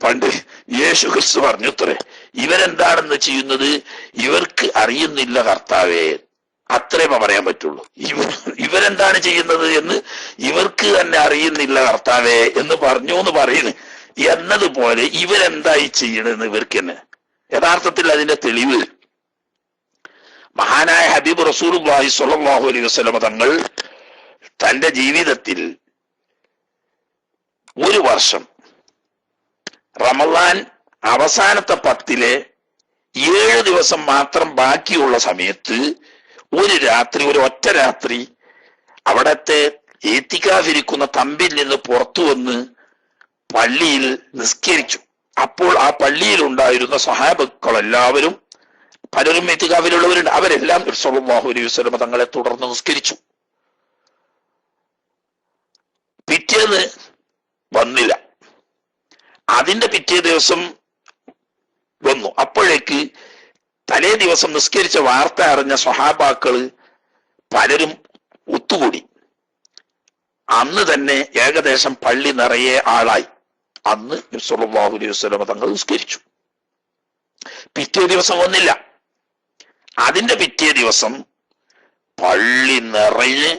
പണ്ട് യേശു ക്രിസ്തു പറഞ്ഞത്രേ, ഇവരെന്താണെന്ന് ചെയ്യുന്നത് ഇവർക്ക് അറിയുന്നില്ല കർത്താവേ. അത്രേ പറയാൻ പറ്റുള്ളൂ. ഇവരെന്താണ് ചെയ്യുന്നത് എന്ന് ഇവർക്ക് തന്നെ അറിയുന്നില്ല കർത്താവേ എന്ന് പറഞ്ഞു എന്ന് പറയുന്നു. എന്നതുപോലെ ഇവരെന്തായി ചെയ്യണമെന്ന് ഇവർക്ക് തന്നെ യഥാർത്ഥത്തിൽ അതിന്റെ തെളിവ് മഹാനായ ഹബീബ് റസൂലുള്ളാഹി സ്വല്ലല്ലാഹു അലൈഹി വസല്ലം തങ്ങൾ തന്റെ ജീവിതത്തിൽ ഒരു വർഷം റമളാൻ അവസാനത്തെ 10 7 ദിവസം മാത്രം ബാക്കിയുള്ള സമയത്ത് ഒരു രാത്രി, ഒരു ഒറ്റ രാത്രി അവിടത്തെ ഈത്തിക്കാഫിരിക്കുന്ന തമ്പിൽ നിന്ന് പുറത്തു വന്ന് പള്ളിയിൽ നിസ്കരിച്ചു. അപ്പോൾ ആ പള്ളിയിൽ ഉണ്ടായിരുന്ന സ്വഹാബക്കളെല്ലാവരും, പലരും ഈത്തിക്കാഫിലുള്ളവരുണ്ട്, അവരെല്ലാം സല്ലല്ലാഹു അലൈഹി വസല്ലം തങ്ങളെ തുടർന്ന് നിസ്കരിച്ചു. പിറ്റേന്ന് വന്നില്ല. അതിന്റെ പിറ്റേ ദിവസം വന്നു. അപ്പോഴേക്ക് തലേ ദിവസം നിസ്കരിച്ച വാർത്ത അറിഞ്ഞ സ്വഹാബാക്കള് പലരും ഒത്തുകൂടി. അന്ന് തന്നെ ഏകദേശം പള്ളി നിറയെ ആളായി. അന്ന് നബി സല്ലല്ലാഹു അലൈഹി വസല്ലം തങ്ങൾ നിസ്കരിച്ചു. പിറ്റേ ദിവസം വന്നില്ല. അതിന്റെ പിറ്റേ ദിവസം പള്ളി നിറയെ,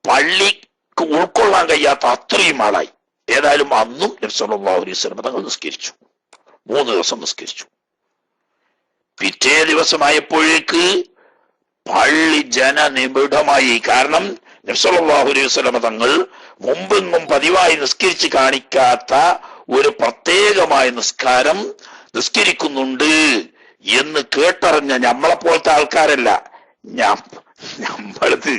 പള്ളിക്ക് ഉൾക്കൊള്ളാൻ കഴിയാത്ത അത്രയും ആളായി. ഏതായാലും അന്നും നബി സല്ലല്ലാഹു അലൈഹി വസല്ലം തങ്ങൾ നിസ്കരിച്ചു. 3 ദിവസം നിസ്കരിച്ചു. പിറ്റേ ദിവസമായപ്പോഴേക്ക് പള്ളി ജനനിബിഡമായി. കാരണം നബി സല്ലല്ലാഹു അലൈഹി വസല്ലം തങ്ങൾ മുമ്പെങ്ങും പതിവായി നിസ്കരിച്ച് കാണിക്കാത്ത ഒരു പ്രത്യേകമായ നിസ്കാരം നിസ്കരിക്കുന്നുണ്ട് എന്ന് കേട്ടറിഞ്ഞ നമ്മളെപ്പോലത്തെ ആൾക്കാരല്ല, നമ്മളത്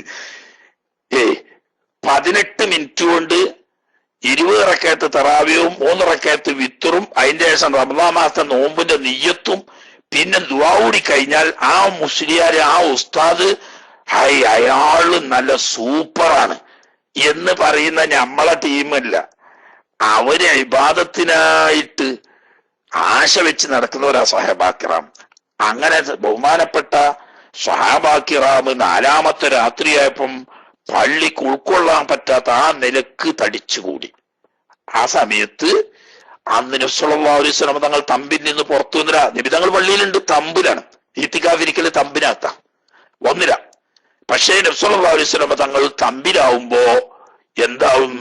18 മിനിറ്റ് കൊണ്ട് 20 റക്അത്ത് തറാവിയും 3 റക്അത്ത് വിത്തറും അതിന്റെ ശേഷം റമളാൻ മാസത്തെ നോമ്പിന്റെ നിയ്യത്തും പിന്നെ ദുആ കൂടി കഴിഞ്ഞാൽ ആ മുസ്ലിയാര്, ആ ഉസ്താദ്, അയാള് നല്ല സൂപ്പറാണ് എന്ന് പറയുന്ന നമ്മളെ ടീമല്ല. അവര് ഇബാദത്തിനായിട്ട് ആശ വെച്ച് നടക്കുന്നവരാ സ്വഹാബാക്കിറാം. അങ്ങനെ ബഹുമാനപ്പെട്ട സ്വഹാബാക്കിറാം 4ാമത്തെ രാത്രിയായപ്പം പള്ളിക്ക് ഉൾക്കൊള്ളാൻ പറ്റാത്ത ആ നിലക്ക് തടിച്ചുകൂടി. ആ സമയത്ത് അന്ന് നബി സല്ലല്ലാഹു അലൈഹി വസല്ലം തങ്ങൾ തമ്പിൽ നിന്ന് പുറത്തു വന്നില്ല. നബി തങ്ങൾ പള്ളിയിലുണ്ട്, തമ്പിലാണ്. ഈത്തിക്കാഫിരിക്കല് തമ്പിനകത്താ, വന്നില്ല. പക്ഷേ നബി സല്ലല്ലാഹു അലൈഹി വസല്ലം തങ്ങൾ തമ്പിലാവുമ്പോ എന്താവും?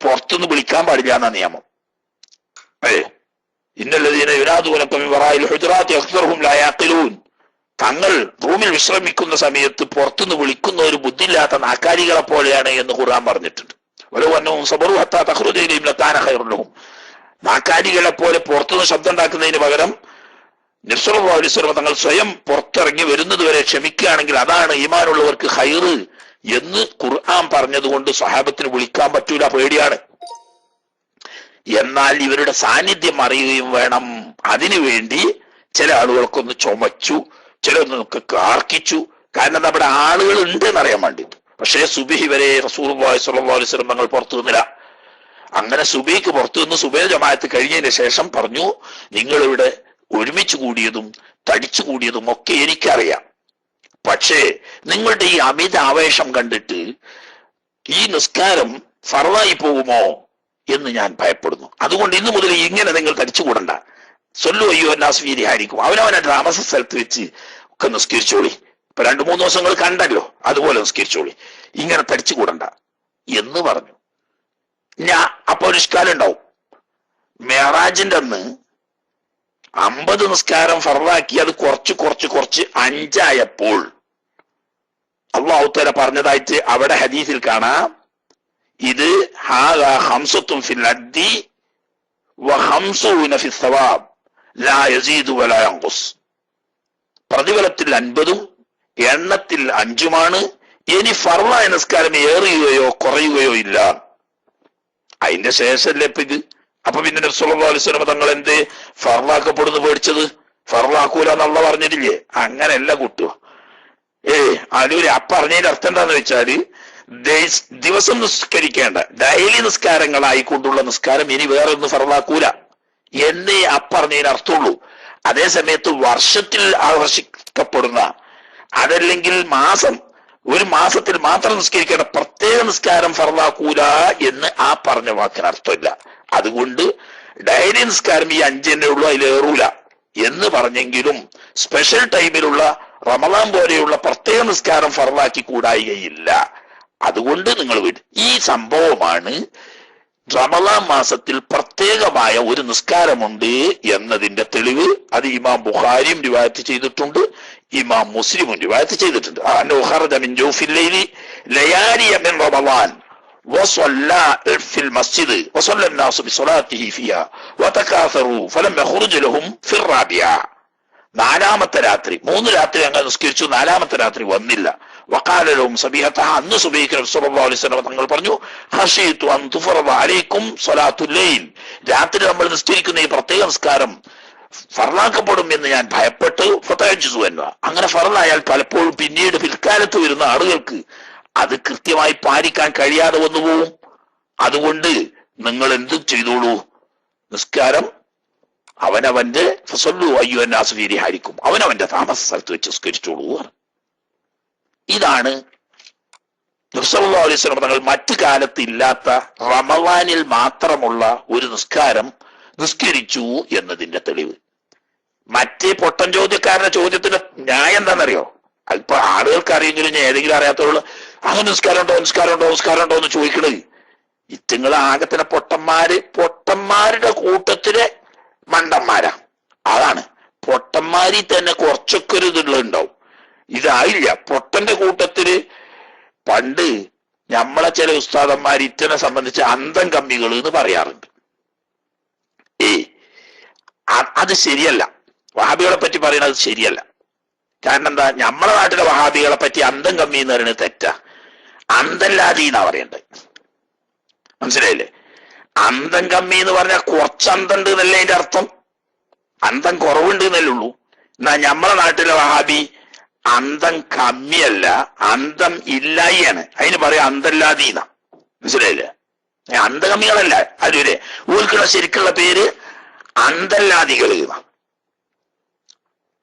പുറത്തുനിന്ന് വിളിക്കാൻ പാടില്ല എന്ന നിയമം. ഇന്നല്ലദീന യുനാദൂനക മിൻ വറാഇൽ ഹുജറാത്തി അക്സറുഹും ലാ യഖിലൂൻ. തങ്ങൾ റൂമിൽ വിശ്രമിക്കുന്ന സമയത്ത് പുറത്തുനിന്ന് വിളിക്കുന്ന ഒരു ബുദ്ധിയില്ലാത്ത നാക്കാലികളെ പോലെയാണ് എന്ന് ഖുർആൻ പറഞ്ഞിട്ടുണ്ട്. വലൗ അന്നഹും സബറു ഹത്താ തഖ്റുജ ഇലൈഹിം ലകാന ഖൈറുൻ ലഹും. നാക്കാലികളെ പോലെ പുറത്തുനിന്ന് ശബ്ദം ഉണ്ടാക്കുന്നതിന് പകരം നബി സല്ലല്ലാഹു അലൈഹി വസല്ലം തങ്ങൾ സ്വയം പുറത്തിറങ്ങി വരുന്നത് വരെ ക്ഷമിക്കുകയാണെങ്കിൽ അതാണ് ഈമാനുള്ളവർക്ക് ഖൈറ് എന്ന് ഖുർആൻ പറഞ്ഞതുകൊണ്ട് സ്വഹാബത്തിന് വിളിക്കാൻ പറ്റൂല, പേടിയാണ്. എന്നാൽ ഇവരുടെ സാന്നിധ്യം അറിയുകയും വേണം. അതിനുവേണ്ടി ചില ആളുകൾക്കൊന്ന് ചുമച്ചു, ചിലൊന്നൊക്കെ കാർക്കിച്ചു. കാരണം നമ്മുടെ ആളുകൾ ഉണ്ട് എന്നറിയാൻ വേണ്ടിയിട്ട്. പക്ഷേ സുബഹി വരെ റസൂലുള്ളാഹി സ്വല്ലല്ലാഹു അലൈഹി വസല്ലം തങ്ങൾ പുറത്തു നിന്നില്ല. അങ്ങനെ സുബഹിക്ക് പുറത്തു നിന്ന് സുബഹി ജമാഅത്ത് കഴിഞ്ഞതിന് ശേഷം പറഞ്ഞു, നിങ്ങളിവിടെ ഒരുമിച്ച് കൂടിയതും തടിച്ചു കൂടിയതും ഒക്കെ എനിക്കറിയാം. പക്ഷേ നിങ്ങളുടെ ഈ അമിത ആവേശം കണ്ടിട്ട് ഈ നിസ്കാരം ഫർളായി പോകുമോ എന്ന് ഞാൻ ഭയപ്പെടുന്നു. അതുകൊണ്ട് ഇന്നു മുതൽ ഇങ്ങനെ നിങ്ങൾ തടിച്ചുകൂടണ്ട. സൊല്ലു അയ്യോ എന്നാസ് ഫീ റിഹാലിക്കും. അവനവനെ താമസ സ്ഥലത്ത് വെച്ച് ഒക്കെ നിസ്കരിച്ചോളി. ഇപ്പൊ 2-3 ദിവസങ്ങൾ കണ്ടല്ലോ, അതുപോലെ നിസ്കരിച്ചോളി, ഇങ്ങനെ തടിച്ചുകൂടണ്ട എന്ന് പറഞ്ഞു. അപ്പൊ ഒരു ഇഷ്കാലം ഉണ്ടാവും. മെഹറാജിന്റെ അന്ന് 50 നിസ്കാരം ഫർളാക്കി അത് കുറച്ച് 5 ആയപ്പോൾ അല്ലാഹു തആല പറഞ്ഞതായിട്ട് അവിടെ ഹദീസിൽ കാണാം, ഇത് ഹാദാ ഖംസത്തുൻ ഫിൽ അദ്ദി വ ഖംസൂന ഫിസ് സവാബ് ലാ യസീദു വലാ യൻഖുസ്. പ്രതിഫലത്തിൽ 50ഉം എണ്ണത്തിൽ 5ഉമാണ്. ഇനി ഫർളായ നിസ്കാരം ഏറുകയോ കുറയുകയോ ഇല്ല. അതിന്റെ ശേഷമല്ലേ ഇപ്പൊ ഇത്. അപ്പൊ പിന്നെ നബി സല്ലല്ലാഹു അലൈഹി വസല്ലം തങ്ങൾ എന്ത് ഫർളാക്കപ്പെടുന്നു പേടിച്ചത്? ഫർളാക്കൂല എന്നുള്ള പറഞ്ഞിട്ടില്ലേ? അങ്ങനെയല്ല കൂട്ടുക. അതിലൊരു പറഞ്ഞതിന്റെ അർത്ഥം എന്താന്ന് വെച്ചാല്, ദിവസം നിസ്കരിക്കേണ്ട ഡെയിലി നിസ്കാരങ്ങളായിക്കൊണ്ടുള്ള നിസ്കാരം ഇനി വേറെ ഒന്നും ഫർളാക്കൂല എന്നേ പറഞ്ഞതിന് അർത്ഥമുള്ളൂ. അതേ സമയത്ത് വർഷത്തിൽ ആകർഷിക്കപ്പെടുന്ന, അതല്ലെങ്കിൽ ഒരു മാസത്തിൽ മാത്രം നിസ്കരിക്കേണ്ട പ്രത്യേക നിസ്കാരം ഫർളാക്കൂല എന്ന് പറഞ്ഞ വാക്കിന് അർത്ഥമില്ല. അതുകൊണ്ട് ഡെയിലി നിസ്കാരം ഈ 5 തന്നെ ഉള്ളൂ, അതിലേറൂല എന്ന് പറഞ്ഞെങ്കിലും സ്പെഷ്യൽ ടൈമിലുള്ള റമളാൻ പോലെയുള്ള പ്രത്യേക നിസ്കാരം ഫർളാക്കി കൂടായികയില്ല. അതുകൊണ്ട് നിങ്ങൾ ഈ സംഭവമാണ് റമളാൻ മാസത്തിൽ പ്രത്യേകമായ ഒരു നിസ്കാരമുണ്ട് എന്നതിന്റെ തെളിവ് അത് ഇമാം ബുഖാരിയും റിവായത്ത് ചെയ്തിട്ടുണ്ട്, ഇമാം മുസ്ലിമും റിവായത്ത് ചെയ്തിട്ടുണ്ട്. അന്നഹു ഖറജ മിൻ ജൗഫിൽ ലൈലി ലയാലിയ മിൻ റമളാൻ വസല്ല ഫിൽ മസ്ജിദ് വസല്ല الناس بصلاته فيها وتكاثروا فلم يخرج لهم في الرابعه. നാലാമത്തെ രാത്രി, 3 രാത്രി അങ്ങനെ നിസ്കരിച്ചു, നാലാമത്തെ രാത്രി വന്നില്ല. വഖാല ലഹും സബീഹത, അന്ന് സുബഹിക്ക് നബി സല്ലല്ലാഹു അലൈഹി വസല്ലം തങ്ങൾ പറഞ്ഞു, ഖശീതു അൻ തുഫറദ അലൈക്കും സ്വലാത്തുൽ ലൈൽ, രാത്രി നമ്മൾ നിസ്കരിക്കുന്ന ഈ പ്രത്യേക നിസ്കാരം ഫർളാക്കപ്പെടും എന്ന് ഞാൻ ഭയപ്പെട്ടു. ഫതഅജ്ജു എന്ന, അങ്ങനെ ഫർളായാൽ പലപ്പോഴും പിന്നീട് പിൽക്കാലത്ത് വരുന്ന ആളുകൾക്ക് അത് കൃത്യമായി പാലിക്കാൻ കഴിയാതെ വന്നു പോവും. അതുകൊണ്ട് നിങ്ങൾ എന്ത് ചെയ്തോളൂ, നിസ്കാരം അവനവന്റെ ഫസല്ലു അയ്യുഹന്നാസു ഫീ റിഹാലിക്കും, അവനവന്റെ താമസ സ്ഥലത്ത് വെച്ച് നിസ്കരിച്ചോളൂ. ഇതാണ് നബി സല്ലല്ലാഹു അലൈഹി വസല്ലം തങ്ങൾ മറ്റു കാലത്ത് ഇല്ലാത്ത റമളാനിൽ മാത്രമുള്ള ഒരു നിസ്കാരം നിസ്കരിച്ചു എന്നതിന്റെ തെളിവ്. മറ്റേ പൊട്ടൻ ചോദ്യക്കാരന്റെ ചോദ്യത്തിന്റെ ന്യായം എന്താണെന്നറിയോ? അല്പ ആളുകൾക്ക് അറിയെങ്കിലും ഞാൻ ഏതെങ്കിലും അറിയാത്തവരുള്ള അങ്ങനെ നിസ്കാരം ഉണ്ടോ എന്ന് ചോദിക്കണത്. ഇറ്റങ്ങൾ ആകത്തിന് പൊട്ടന്മാരുടെ കൂട്ടത്തിലെ മണ്ടന്മാരാ. അതാണ് പൊട്ടന്മാരിൽ തന്നെ കുറച്ചൊക്കെ ഒരു ഇതുണ്ടാവും. ഇതായില്ല. പൊട്ടന്റെ കൂട്ടത്തില് പണ്ട് നമ്മളെ ചില ഉസ്താദന്മാർ ഇറ്റനെ സംബന്ധിച്ച് അന്തം കമ്മികൾ എന്ന് പറയാറുണ്ട്. അത് ശരിയല്ല. വഹാബികളെ പറ്റി പറയുന്നത് ശരിയല്ല. കാരണം എന്താ, നമ്മളെ നാട്ടിലെ വഹാബികളെ പറ്റി അന്തം കമ്മി എന്ന് പറയുന്നത് തെറ്റാ. അന്തല്ലാതി എന്നാ പറയണ്ടത്. മനസ്സിലായില്ലേ? അന്തം കമ്മി എന്ന് പറഞ്ഞാൽ കുറച്ച് അന്തം ഉണ്ട് എന്നല്ലേ അതിന്റെ അർത്ഥം. അന്തം കുറവുണ്ട് എന്നല്ലേ ഉള്ളൂ. എന്നാ നമ്മളെ നാട്ടിലെ വഹാബി അന്തം കമ്മിയല്ല, അന്തം ഇല്ലായിയാണ്. അതിന് പറയാം അന്തല്ലാതീന. മനസ്സിലായില്ലേ? അന്തകമ്മികളല്ല അതിലെ ഊർക്കുള്ള ശരിക്കുള്ള പേര് അന്തല്ലാദികൾ.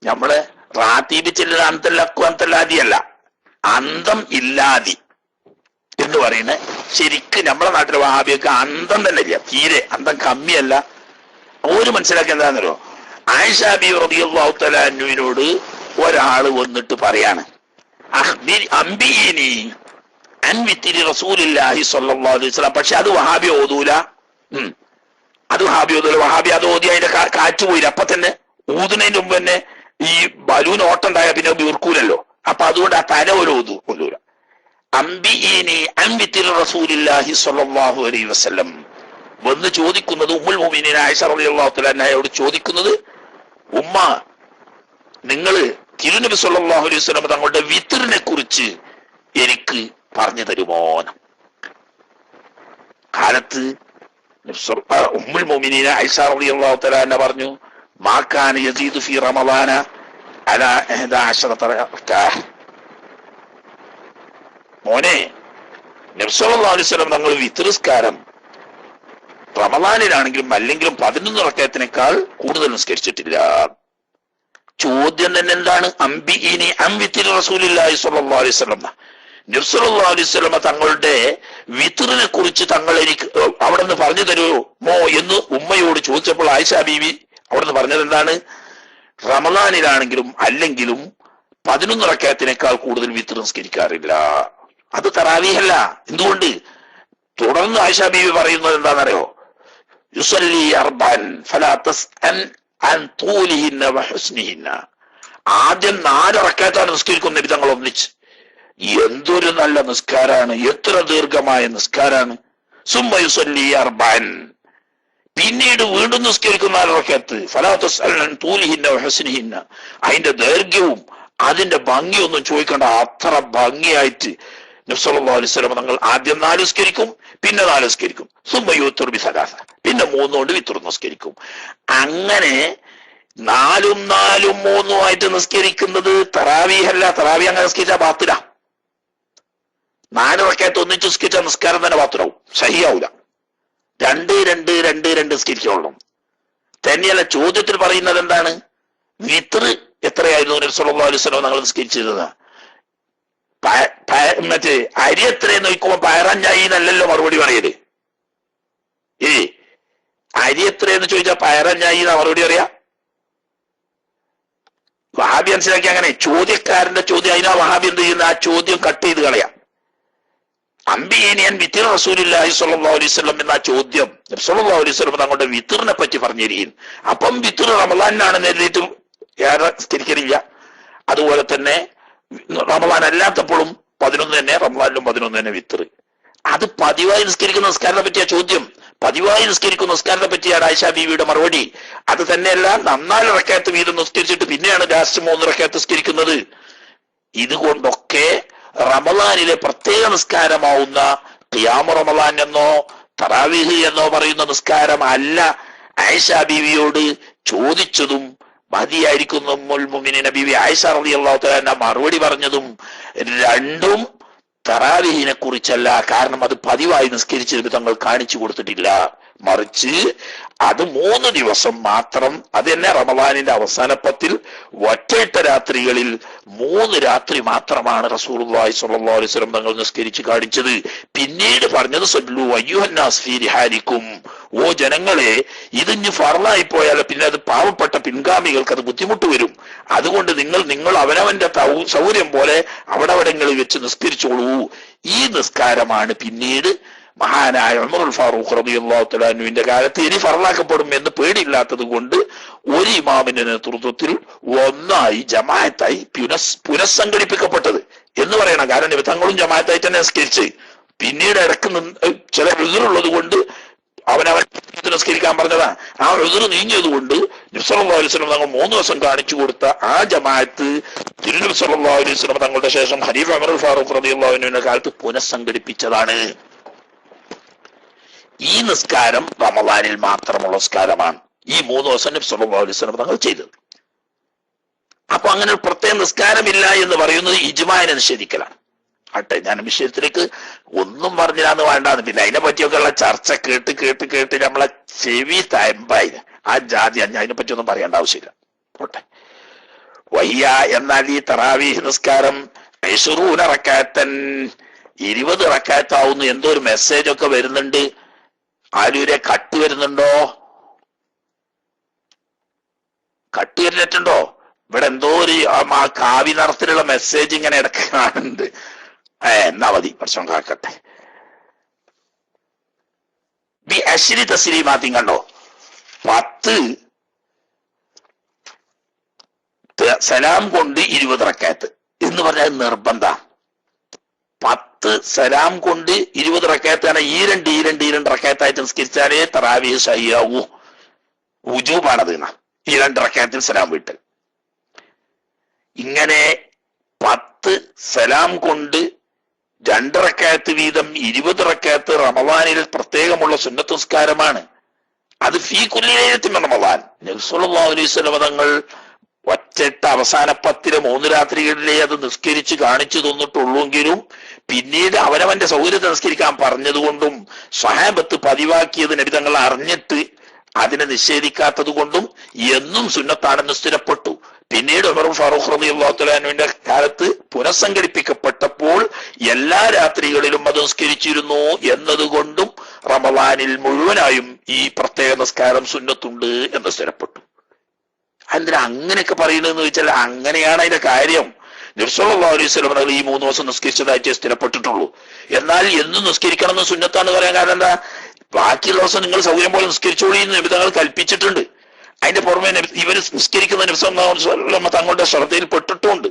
നമ്മള് റാത്തീബ് ചെല്ലുന്ന അന്തല്ലാദിയല്ല, അന്തം ഇല്ലാതി എന്ന് പറയുന്നത്. ശരിക്ക് നമ്മളെ നാട്ടിലെ വഹാബിയൊക്കെ അന്തം തന്നെ ഇല്ല, തീരെ അന്തം കമ്മിയല്ല. ഒരു മനസ്സിലാക്കി എന്താണെന്നോ, ആയിഷ ബീവി റളിയല്ലാഹു തആല അൻഹുവിനോട് ഒരാള് വന്നിട്ട് പറയാണ്, അംബിഇനി അൻ വിത്രി റസൂലില്ലാഹി സ്വല്ലല്ലാഹു അലൈഹി വസല്ലം. പക്ഷെ അത് വഹാബി ഓതൂല. വഹാബി അത് ഓതി അതിന്റെ കാറ്റ് പോയില്ല. അപ്പൊ തന്നെ ഊതുന്നതിന് മുമ്പ് തന്നെ ഈ ബലൂൺ ഓട്ടുണ്ടായ പിന്നെ വീർക്കൂലല്ലോ. അപ്പൊ അതുകൊണ്ട് ആ തല ഒരു ഓതൂല. അംബിഇനി അൻ വിത്രി റസൂലില്ലാഹി സ്വല്ലല്ലാഹു അലൈഹി വസല്ലം വന്ന് ചോദിക്കുന്നത്, ഉമ്മുൽ മുഅ്മിനീൻ ആയിഷ റളിയല്ലാഹു തആല അൻഹയോട് ചോദിക്കുന്നത്, ഉമ്മ നിങ്ങള് തിരുനബി സല്ലല്ലാഹു അലൈഹി വസല്ലം തങ്ങളുടെ വിത്റിനെ കുറിച്ച് എനിക്ക് പറഞ്ഞു തരുമോ? കാലത്ത് ഉമ്മുൽ മുഅ്മിനീൻ ആയിഷ റളിയല്ലാഹു തആല അൻഹ പറഞ്ഞു, മാ കാന യസീദു ഫീ റമളാന അലാ 11 റകഅ. മോനെ, നബി സല്ലല്ലാഹു അലൈഹി വസല്ലം തങ്ങൾ വിത്ർ നിസ്കാരം റമളാനിലാണെങ്കിലും അല്ലെങ്കിലും 11 റകഅത്തിനേക്കാൾ കൂടുതൽ നിസ്കരിച്ചിട്ടില്ല. ചോദ്യം തന്നെ എന്താണ്? അംബിഇനി അൻ വിത്രി റസൂലില്ലാഹി സ്വല്ലല്ലാഹു അലൈഹി വസല്ലം. നബി സല്ലല്ലാഹു അലൈഹി വസല്ലം തങ്ങളുടെ വിത്റിനെ കുറിച്ച് തങ്ങൾ എനിക്ക് അവിടെ നിന്ന് പറഞ്ഞു തരുമോ എന്ന് ഉമ്മയോട് ചോദിച്ചപ്പോൾ ആയിഷ ബീവി അവിടെ നിന്ന് പറഞ്ഞത് എന്താണ്? റമളാനിലാണെങ്കിലും അല്ലെങ്കിലും 11 റകഅത്തിനേക്കാൾ കൂടുതൽ വിത്ർ നിസ്കരിക്കാറില്ല. അത് തറാവീഹല്ല. എന്തുകൊണ്ട്? തുടർന്ന് ആയിഷ ബീവി പറയുന്നത് എന്താണെന്നറിയോ? യുസല്ലി അർബഅൻ ഫലാ തസ്അൽ അൻ തൂലിഹിന്ന വഹുസ്നിഹിന്ന. ആദ്യം 4 റകഅത്താണ് നിസ്കരിക്കുന്ന നബി തങ്ങൾ ഒന്നിച്ച്. എന്തൊരു നല്ല നിസ്കാരാണ്, എത്ര ദീർഘമായ നിസ്കാരാണ്. സുമ്മ യുസല്ലി അർബഅൻ, പിന്നീട് വീണ്ടും നിസ്കരിക്കുന്ന 4 റകഅത്ത്. ഫലാ തസ്അൽ അൻ തൂലിഹിന്ന വഹുസ്നിഹിന്ന. അതിന്റെ ദൈർഘ്യവും അതിന്റെ ഭംഗിയൊന്നും ചോദിക്കേണ്ട, അത്ര ഭംഗിയായിട്ട് നബി സല്ലല്ലാഹു അലൈഹി വസല്ലം തങ്ങൾ ആദ്യം 4 നിസ്കരിക്കും, പിന്നെ 4 നിസ്കരിക്കും. സുമ്മ യുത്ർ ബിസലാസ, പിന്നെ 3 കൊണ്ട് വിത്ർ നിസ്കരിക്കും. അങ്ങനെ 4ഉം 4ഉം 3ഉം ആയിട്ട് നിസ്കരിക്കുന്നത് തറാവീഹല്ല. തറാവീഹ് അങ്ങനെ നിസ്കരിച്ചാൽ ബാത്തില. 4 റകഅത്ത് ഒന്നിച്ച് നിസ്കരിച്ചാൽ നിസ്കാരം തന്നെ ബാത്തിലാവും, സഹിയാവൂല. 2 2 2 2 നിസ്കരിച്ചോളണം. തന്നെയല്ല ചോദ്യത്തിൽ പറയുന്നത് എന്താണ്? വിത്ർ എത്രയായിരുന്നു നബി സല്ലല്ലാഹു അലൈഹി വസല്ലം തങ്ങൾ നിസ്കരിച്ചിരുന്നത്? മറ്റേ അരി എത്രയെന്ന് നോക്കുമ്പോ പയറഞ്ഞായി എന്നല്ലല്ലോ മറുപടി പറയല്. അരി എത്രയെന്ന് ചോദിച്ചാൽ പയറഞ്ഞായി എന്നാ മറുപടി പറയാ. വഹാബി മനസ്സിലാക്കി അങ്ങനെ ചോദ്യക്കാരന്റെ ചോദ്യം, അതിനാ വഹാബി എന്ത് ചെയ്യുന്ന ആ ചോദ്യം കട്ട് ചെയ്ത് കളയാം. അംബിയൻ വിത്തിർ റസൂലുള്ളാഹി സ്വല്ലല്ലാഹു അലൈഹി വസല്ലം എന്ന ചോദ്യം സ്വല്ലല്ലാഹു അലൈഹി വസല്ലം തങ്ങളുടെ വിത്തിറിനെ പറ്റി പറഞ്ഞിരിക്കും. അപ്പം വിത്തിർ റമളാനിനാണെന്ന് എഴുതിയിട്ട് ഏറെ നിസ്കരിക്കലില്ല. അതുപോലെ തന്നെ റമളാൻ അല്ലാത്തപ്പോഴും 11 തന്നെ, റമളാനിലും 11 തന്നെ വിത്തിർ. അത് പതിവായി നിസ്കരിക്കുന്ന നിസ്കാരത്തെ പറ്റിയ ചോദ്യം. പതിവായി നിസ്കരിക്കുന്ന നിസ്കാരത്തെ പറ്റിയാണ് ആയിഷ ബീവിയുടെ മറുപടി. അത് തന്നെയല്ല 4 റക്അത്ത് വീതം നിസ്കരിച്ചിട്ട് പിന്നെയാണ് ലാസ്റ്റ് 3 റക്അത്ത് നിസ്കരിക്കുന്നത്. ഇതുകൊണ്ടൊക്കെ റമളാനിലെ പ്രത്യേക നിസ്കാരമാവുന്ന ഖിയാമു റമളാൻ എന്നോ തറാവീഹ് എന്നോ പറയുന്ന നിസ്കാരം അല്ല ആയിഷ ബീവിയോട് ചോദിച്ചതും മതിയായിരിക്കുന്നു ഉമ്മുൽ മുഅ്മിനീന ബീവി ആയിഷ റളിയല്ലാഹു തആല അൻഹ മറുപടി പറഞ്ഞതും രണ്ടും തറാവീഹിനെ കുറിച്ചല്ല. കാരണം അത് പതിവായി നിസ്കരിച്ചത് തങ്ങൾ കാണിച്ചു കൊടുത്തിട്ടില്ല. മറിച്ച് അത് 3 ദിവസം മാത്രം, അത് തന്നെ റമളാനിന്റെ അവസാന 10 ഒറ്റയിട്ട രാത്രികളിൽ 3 രാത്രി മാത്രമാണ് റസൂലുള്ളാഹി സ്വല്ലല്ലാഹു അലൈഹി വസല്ലം തങ്ങൾ നിസ്കരിച്ച് കാണിച്ചത്. പിന്നീട് പറഞ്ഞത് സല്ലു അയ്യുഹന്നാസ് ഫീ റിഹാലിക്കും, ഓ ജനങ്ങളെ, ഇതിന് ഫർളായി പോയാൽ പിന്നെ അത് പാവപ്പെട്ട പിൻഗാമികൾക്ക് അത് ബുദ്ധിമുട്ട് വരും. അതുകൊണ്ട് നിങ്ങൾ അവനവന്റെ സൗകര്യം പോലെ അവിടെവിടങ്ങളിൽ വെച്ച് നിസ്കരിച്ചോളൂ. ഈ നിസ്കാരമാണ് പിന്നീട് മഹാനായ ഉമറുൽ ഫാറൂഖ് റളിയല്ലാഹു തആല അൻഹുവിന്റെ കാലത്ത് ഇനി ഫർളാക്കപ്പെടും എന്ന് പേടിയില്ലാത്തത് കൊണ്ട് ഒരു ഇമാമിന്റെ നേതൃത്വത്തിൽ ഒന്നായി ജമാഅത്തായി പുനഃസംഘടിപ്പിക്കപ്പെട്ടത് എന്ന് പറയണം. കാരണം തങ്ങളും ജമാഅത്തായിട്ട് തന്നെ നിസ്കരിച്ച് പിന്നീട് ഇടക്ക് ചില ഉസ്റുള്ളത് കൊണ്ട് അവനവൻ നിസ്കരിക്കാൻ പറഞ്ഞതാ. ആ ഉസ്റ് നീങ്ങിയത് കൊണ്ട് നബി സല്ലല്ലാഹു അലൈഹി വസല്ലം തങ്ങൾ 3 ദിവസം കാണിച്ചു കൊടുത്ത ആ ജമാഅത്ത് തിരുനബി സല്ലല്ലാഹു അലൈഹി വസല്ലം തങ്ങളുടെ ശേഷം ഖലീഫ ഉമറുൽ ഫാറൂഖ് റളിയല്ലാഹു അൻഹുവിന്റെ കാലത്ത് പുനഃസംഘടിപ്പിച്ചതാണ്. ഈ നിസ്കാരം റമളാനിൽ മാത്രമുള്ള നിസ്കാരമാണ്. ഈ 3 ദിവസം നബി സല്ലല്ലാഹു അലൈഹി വസല്ലം തങ്ങൾ ചെയ്തത്. അപ്പൊ അങ്ങനെ ഒരു പ്രത്യേക നിസ്കാരമില്ല എന്ന് പറയുന്നത് ഇജ്മാഇനെ നിഷേധിക്കലാണ്. ആട്ടെ, ഞാൻ വിഷയത്തിലേക്ക് ഒന്നും പറഞ്ഞില്ലാന്ന് വേണ്ടാന്ന്. പിന്നെ അതിനെ പറ്റിയൊക്കെ ഉള്ള ചർച്ച കേട്ട് നമ്മളെ ചെവി തയമ്പായി. ആ ജാതി അതിനെ പറ്റി ഒന്നും പറയേണ്ട ആവശ്യമില്ല. പോട്ടെ. വയ്യ എന്നാൽ ഈ തറാവീഹ് നിസ്കാരം 20 റക്അത്തൻ 20 റക്അത്താവുന്നു. എന്തോ ഒരു മെസ്സേജ് ഒക്കെ വരുന്നുണ്ട്. ആലൂരെ കട്ട് വരുന്നുണ്ടോ? കട്ട് വരുന്നിട്ടുണ്ടോ? ഇവിടെ എന്തോ ഒരു ആ കാവി നിറത്തിലുള്ള മെസ്സേജ് ഇങ്ങനെ ഇടയ്ക്ക് കാണുന്നുണ്ട്. എന്നാ മതി, പ്രശ്നം കാക്കട്ടെ. ബി അശ്രി തസ്ലീമാത്തി കണ്ടോ, 10 സലാം കൊണ്ട് 20 റക്അത്ത് എന്ന് പറഞ്ഞാൽ നിർബന്ധ. 10 സലാം കൊണ്ട് 20 റക്അത്താണ്. ഈ രണ്ട് റക്അത്തായിട്ട് നിസ്കരിച്ചാലേ തറാവീഹ് സഹിയാവൂ. വുജൂബാണത്. ഈ 2 റക്അത്തിൽ സലാം വിട്ട് ഇങ്ങനെ 10 സലാം കൊണ്ട് 2 റക്അത്ത് വീതം 20 റക്അത്ത് റമളാനിൽ പ്രത്യേകമുള്ള സുന്നത്ത് നിസ്കാരമാണ്. അത് ഫീ കുല്ലി ലൈലത്തിൻ റമളാൻ. നബി സല്ലല്ലാഹു അലൈഹി വസല്ലം തങ്ങൾ ഒറ്റയിട്ട അവസാന 10 3 രാത്രികളിലേ അത് നിസ്കരിച്ച് കാണിച്ചു തന്നിട്ടുള്ളൂങ്കിലും പിന്നീട് അവനവന്റെ സൗകര്യത്തെ നിസ്കരിക്കാൻ പറഞ്ഞതുകൊണ്ടും സ്വഹാബത്ത് പതിവാക്കിയത് നബി തങ്ങൾ അറിഞ്ഞിട്ട് അതിനെ നിഷേധിക്കാത്തത് കൊണ്ടും എന്നും സുന്നത്താണെന്ന് സ്ഥിരപ്പെട്ടു. പിന്നീട് ഉമർ ഫാറൂഖ് റളിയല്ലാഹു തആല അൻഹുവിന്റെ കാലത്ത് പുനഃസംഘടിപ്പിക്കപ്പെട്ടപ്പോൾ എല്ലാ രാത്രികളിലും അത് നിസ്കരിച്ചിരുന്നു എന്നതുകൊണ്ടും റമളാനിൽ മുഴുവനായും ഈ പ്രത്യേക നിസ്കാരം സുന്നത്തുണ്ട് എന്ന് സ്ഥിരപ്പെട്ടു. അതിന് അങ്ങനെയൊക്കെ പറയുന്നതെന്ന് വെച്ചാൽ അങ്ങനെയാണ് അതിന്റെ കാര്യം. നബി സല്ലല്ലാഹു അലൈഹി വസല്ലം ഈ 3 ദിവസം നിസ്കരിച്ചതായിട്ട് സ്ഥിരപ്പെട്ടിട്ടുള്ളൂ. എന്നാൽ എന്നും നിസ്കരിക്കണം എന്ന് സുന്നത്താന്ന് പറയാൻ കാരണം എന്താ? ബാക്കിയുള്ള ദിവസം നിങ്ങൾ സൗകര്യം പോലെ നിസ്കരിച്ചോളി എന്ന് നബി തങ്ങൾ കൽപ്പിച്ചിട്ടുണ്ട്. അതിന്റെ പുറമെ ഇവർ നിസ്കരിക്കുന്ന നബി സല്ലല്ലാഹു അലൈഹി വസല്ലം തങ്ങളുടെ ശ്രദ്ധയിൽ പെട്ടിട്ടുമുണ്ട്.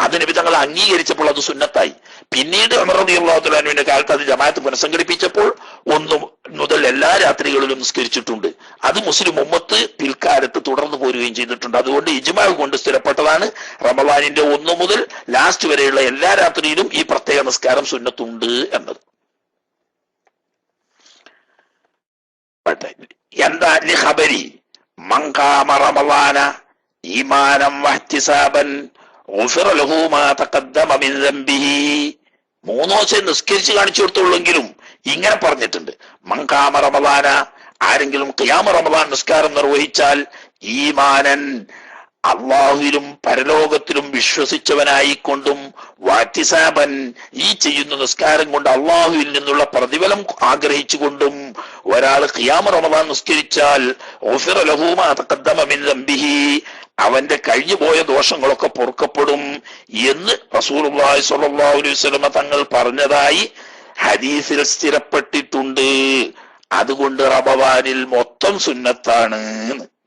അത് നബി തങ്ങൾ അംഗീകരിച്ചപ്പോൾ അത് സുന്നത്തായി. പിന്നീട് ഉമർ റളിയല്ലാഹു തആല അൻഹുവിന്റെ കാലത്ത് അത് ജമാഅത്ത് പുനഃസംഘടിപ്പിച്ചപ്പോൾ 1 മുതൽ എല്ലാ രാത്രികളിലും നിസ്കരിച്ചിട്ടുണ്ട്. അത് മുസ്ലിം ഉമ്മത്ത് പിൽക്കാലത്ത് തുടർന്നു പോരുകയും ചെയ്തിട്ടുണ്ട്. അതുകൊണ്ട് ഇജ്മാ കൊണ്ട് സ്ഥിരപ്പെട്ടതാണ് റമളാനിന്റെ 1 മുതൽ ലാസ്റ്റ് വരെയുള്ള എല്ലാ രാത്രിയിലും ഈ പ്രത്യേക നിസ്കാരം സുന്നത്തുണ്ട് എന്നത്. എന്താ ലിഖബരി മൻ ഖാമ റമളാന ഈമാനം വഹ്തിസാബൻ ഗുഫിറ ലഹു മാ തഖദ്ദമ മിൻ ദംബിഹി. 3 ദിവസം നിസ്കരിച്ച് കാണിച്ചു കൊടുത്തുള്ളെങ്കിലും ഇങ്ങനെ പറഞ്ഞിട്ടുണ്ട്. മൻ ഖാമ റമളാന, ആരെങ്കിലും ഖിയാമ റമളാൻ നിസ്കാരം നിർവഹിച്ചാൽ ഈമാനൻ, അള്ളാഹുവിലും പരലോകത്തിലും വിശ്വസിച്ചവനായിക്കൊണ്ടും, വാറ്റിസാബൻ, ഈ ചെയ്യുന്ന നിസ്കാരം കൊണ്ട് അള്ളാഹുവിൽ നിന്നുള്ള പ്രതിഫലം ആഗ്രഹിച്ചുകൊണ്ടും ഒരാൾ ഖിയാമ റമളാൻ നിസ്കരിച്ചാൽ ഗുഫിറ ലഹു മാ തഖദ്ദമ മിൻ ദംബിഹി, അവന്റെ കഴിഞ്ഞു പോയ ദോഷങ്ങളൊക്കെ പൊറുക്കപ്പെടും എന്ന് റസൂലുള്ളാഹി സ്വല്ലല്ലാഹു അലൈഹി വസല്ലം തങ്ങൾ പറഞ്ഞതായി ഹദീസിൽ സ്ഥിരപ്പെട്ടിട്ടുണ്ട്. അതുകൊണ്ട് റമദാനിൽ മൊത്തം സുന്നത്താണ്.